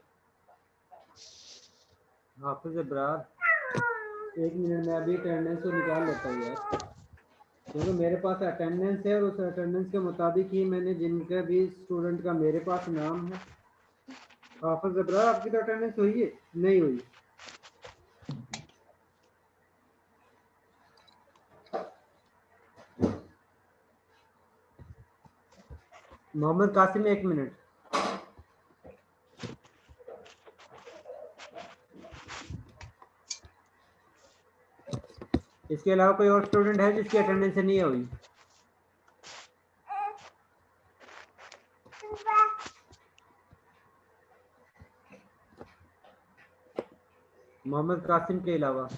हाफिज अबरार। एक मिनट में अभी अटेंडेंस को निकाल लेता हूँ यार, क्योंकि मेरे पास अटेंडेंस है और उस अटेंडेंस के मुताबिक ही मैंने जिनका भी स्टूडेंट का मेरे पास नाम है। हाफिज अबरार आपकी तो अटेंडेंस हुई है? नहीं हुई। मोहम्मद कासिम, एक मिनट। इसके अलावा कोई और स्टूडेंट है जिसकी अटेंडेंस नहीं हुई? मोहम्मद कासिम के अलावा?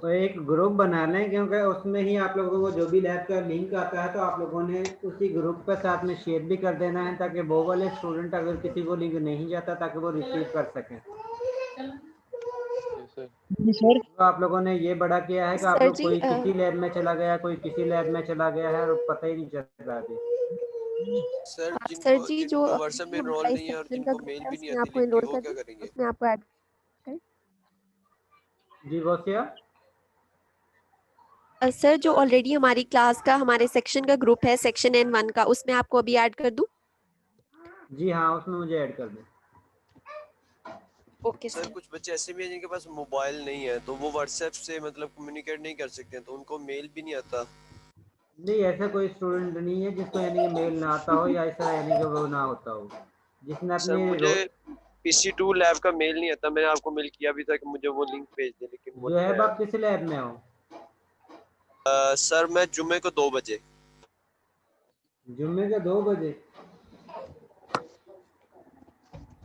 तो एक ग्रुप बना लें क्योंकि उसमें ही आप लोगों को जो भी लैब का लिंक आता है तो आप लोगों ने उसी ग्रुप पे साथ में शेयर भी कर देना है ताकि वो वाले स्टूडेंट अगर किसी को लिंक नहीं जाता ताकि वो रिसीव कर सकें। सर तो आप लोगों ने ये बड़ा किया है कि आप सर लोग जी कोई किसी लैब में चला गया, कोई किसी लैब में चला गया है और पता ही नहीं चल रहा अभी। सर सर जिनको जी जो जिनको व्हाट्सएप में हमारा इनरोल इस नहीं है और सेक्शन का जिनको ग्रुप मेल है भी नहीं उसमें आती आपको लिंक की, इनरोल वो कर क्या दूं, करेंगे? उसमें आपको ऐड जी गौसिया? सर जो ऑलरेडी हमारी क्लास का हमारे सेक्शन का ग्रुप है सेक्शन N1 का, उसमें आपको अभी ऐड कर दूं? जी हाँ, उसमें मुझे ऐड कर दें। Okay sir sir. कुछ बच्चे ऐसे भी हैं जिनके पास मोबाइल नहीं है तो वो व्हाट्सएप से मतलब कम्युनिकेट नहीं कर सकते, तो उनको मेल भी नहीं आता। नहीं, ऐसा कोई स्टूडेंट नहीं है जिसको यानी कि मेल ना आता हो या ऐसा यानी कि वो ना होता हो जिसने सर अपनी मुझे PC2 लैब का मेल नहीं आता, मैंने आपको मेल किया भी था कि मुझे वो लिंक भेज दे, लेकिन वो जो नहीं है आया। आप किस लैब में हो? सर मैं जुम्मे को 2 बजे। जुम्मे के 2 बजे?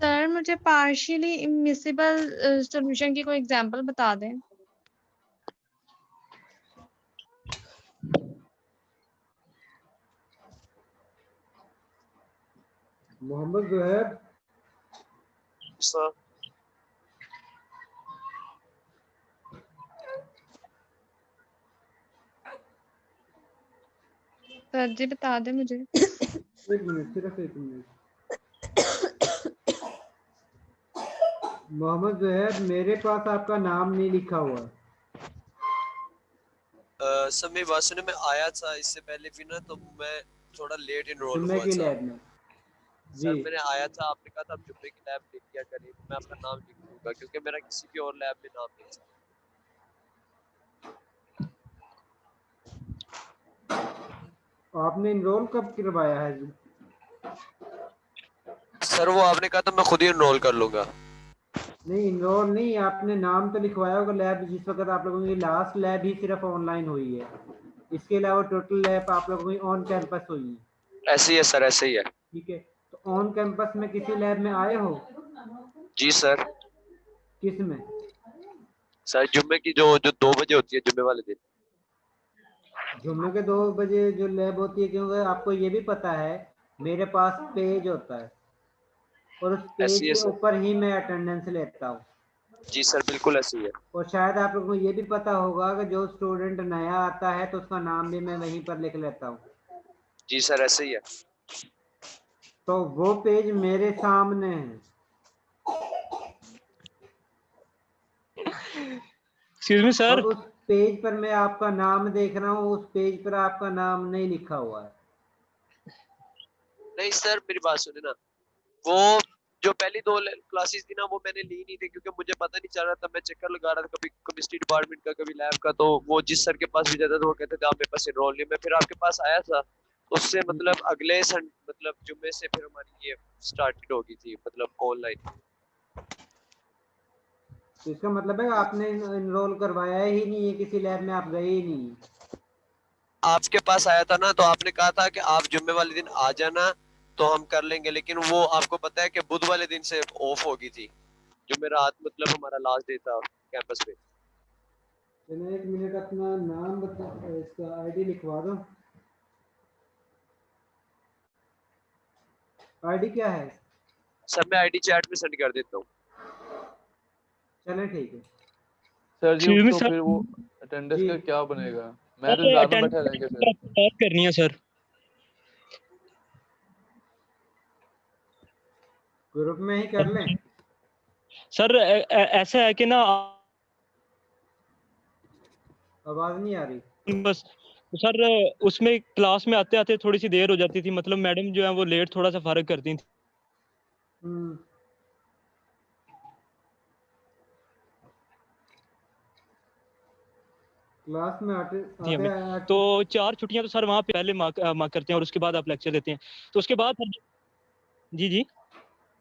सर मुझे पार्शियली इमिसिबल सॉल्यूशन की कोई एग्जांपल बता दें। मोहम्मद ज़ुहैब। सर सर जी बता दें मुझे। एक मिनट, सिर्फ एक मिनट। मोहम्मद ज़ुहैब, मेरे पास आपका नाम नहीं लिखा हुआ। सर मेरी बात सुने, मैं आया था इससे पहले भी ना, तो मैं थोड़ा लेट इनरोल जुम्मे हुआ की था। लैब में? सर जी मैंने आया था, आपने कहा था आप जुम्मे की लैब लिख दिया करिए, तो मैं आपका नाम लिख दूंगा क्योंकि मेरा किसी भी और लैब में नाम नहीं था। आपने इनरोल कब करवाया है जी? सर वो आपने कहा था मैं खुद ही इनरोल कर लूंगा। नहीं इनरोल नहीं, आपने नाम तो लिखवाया होगा लैब, जिस वक्त आप लोगों की लास्ट लैब ही सिर्फ ऑनलाइन हुई है, इसके अलावा टोटल लैब आप लोगों की ऑन कैंपस हुई है। ऐसे ही है सर, ऐसे ही है। ठीक है, तो ऑन कैंपस में किसी लैब में आए हो? जी सर। किस में? सर जुम्मे की जो 2 बजे होती है, जुम्मे वाले दिन। जुम्मे के 2 बजे जो लैब होती है, क्योंकि आपको ये भी पता है मेरे पास पेज होता है और उस पेज ऐसी है के सर। ऊपर ही मैं अटेंडेंस लेता हूँ। जी सर, बिल्कुल ऐसे ही है। और शायद आप लोगों को ये भी पता होगा कि जो स्टूडेंट नया आता है तो उसका नाम भी मैं वहीं पर लिख लेता हूँ। जी सर, ऐसे ही है। तो वो पेज मेरे सामने है। Excuse me sir. और उस पेज पर मैं आपका नाम देख रहा हूँ, उस पेज पर आपका नाम नहीं लिखा हुआ है। नहीं सर, मेरी बात सुने ना, वो जो पहली 2 क्लासेस थी ना, वो मैंने ली नहीं थी क्योंकि मुझे पता नहीं चल रहा था। मैं चक्कर लगा रहा था, कभी केमिस्ट्री डिपार्टमेंट का, कभी लैब का। तो वो जिस सर के पास भी जाता था वो कहते थे आप मेरे पास एनरोल नहीं। मैं फिर आपके पास आया था, उससे मतलब अगले मतलब जुम्मे से फिर हमारी ये स्टार्टेड हो गई थी, मतलब ऑनलाइन। तो इसका मतलब है आपने इनरोल करवाया ही नहीं है, किसी लैब में आप गए ही नहीं। आपके पास आया था ना, तो आपने कहा था कि आप जुम्मे वाले दिन आ जाना तो हम कर लेंगे, लेकिन वो आपको पता है कि बुध वाले दिन से ऑफ हो गई थी, जो मेरा मतलब हमारा लास्ट डे था कैंपस पे। चलो 1 मिनट, अपना नाम बता, इसका आईडी लिखवा दो। आईडी क्या है? सर मैं आईडी चैट में सेंड कर देता हूँ। चलें ठीक है। सर जी एक्सक्यूज मी तो सर। फिर वो अटेंडेंस जी। का क्या बनेगा? मैं तो इंतजार में बैठा रहेंगे सर। बात करनी है सर। ग्रुप में ही कर लें। सर ऐसा है कि ना आवाज नहीं आ रही। बस सर उसमें क्लास में आते आते थोड़ी सी देर हो जाती थी, मतलब मैडम जो है वो लेट थोड़ा सा फारग करती थी। क्लास में आते हमें तो 4 छुट्टियां तो सर वहाँ पे पहले मार्क करते हैं और उसके बाद आप लेक्चर देते हैं, तो उसके बाद जी जी।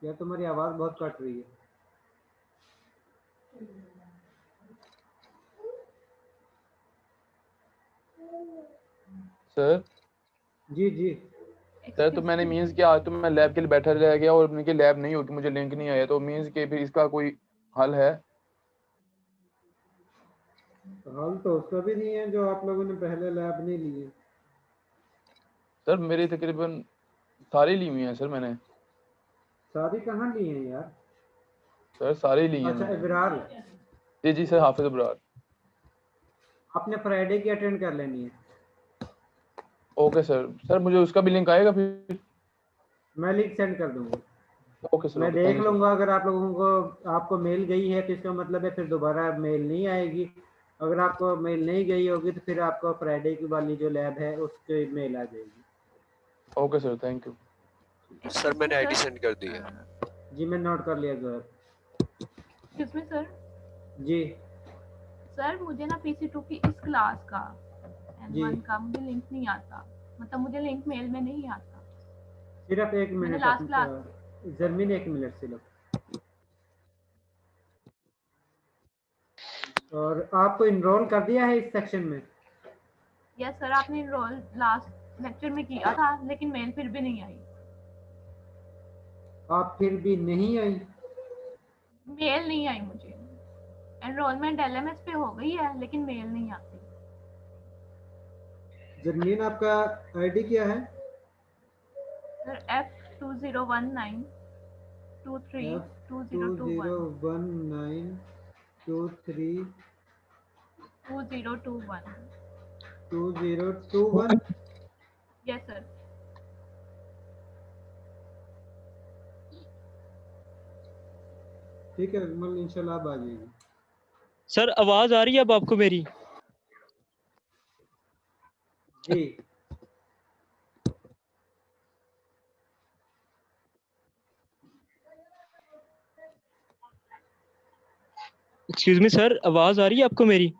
यार तुम्हारी आवाज बहुत कट रही है। सर जी जी। सर तो मैंने मीन्स कि आज तो मैं लैब के लिए बैठा रह गया और उनकी लैब नहीं होगी, मुझे लिंक नहीं आया, तो मीन्स कि फिर इसका कोई हल है? हल तो उसका भी नहीं है जो आप लोगों ने पहले लैब नहीं ली है। सर मेरी तकरीबन सारी ली हुई हैं सर मैंने। सारी कहाँ ली है यार? सर सारी ली हैं अच्छा मैंने। इबरार, जी जी सर, हाफिज इब्रार। आपने फ्राइडे की अटेंड कर लेनी है। Okay sir. सर मुझे उसका भी लिंक आएगा फिर? मैं लिंक सेंड कर दूंगा। ओके सर, मैं ओके, देख थैंक यू सर। लूंगा, अगर आप लोगों को आपको मेल गई है तो इसका मतलब है फिर दोबारा मेल नहीं आएगी। अगर आपको मेल नहीं गई होगी तो फिर आपको फ्राइडे की वाली जो लैब है उसके मेल आ जाएगी। Okay sir, thank you. Sir मैंने आईडी सेंड कर दी है। जी मैं नोट कर लिया सर। Excuse me sir. जी सर मुझे ना PC2 की इस क्लास का जी। N1 का मुझे लिंक नहीं आता, मतलब मुझे लिंक मेल में नहीं आता। सिर्फ 1 मैंने मिनट लास्ट क्लास जर्मीन 1 मिनट सिर्फ। और आपको इनरोल कर दिया है इस सेक्शन में? यस सर, आपने इनरोल लास्ट लेक्चर में किया था लेकिन मेल फिर भी नहीं आई। आप फिर भी नहीं आई? मेल नहीं आई मुझे। एनरोलमेंट LMS पे हो गई है लेकिन मेल नहीं आती। जर्मीन आपका आईडी क्या है? Sir F2019 23 2021 2021 yes sir. ठीक है अकमल, इंशाल्लाह अब आ जाएगी। सर आवाज आ रही है अब आपको मेरी? जी एक्सक्यूज मी सर, आवाज आ रही है आपको मेरी?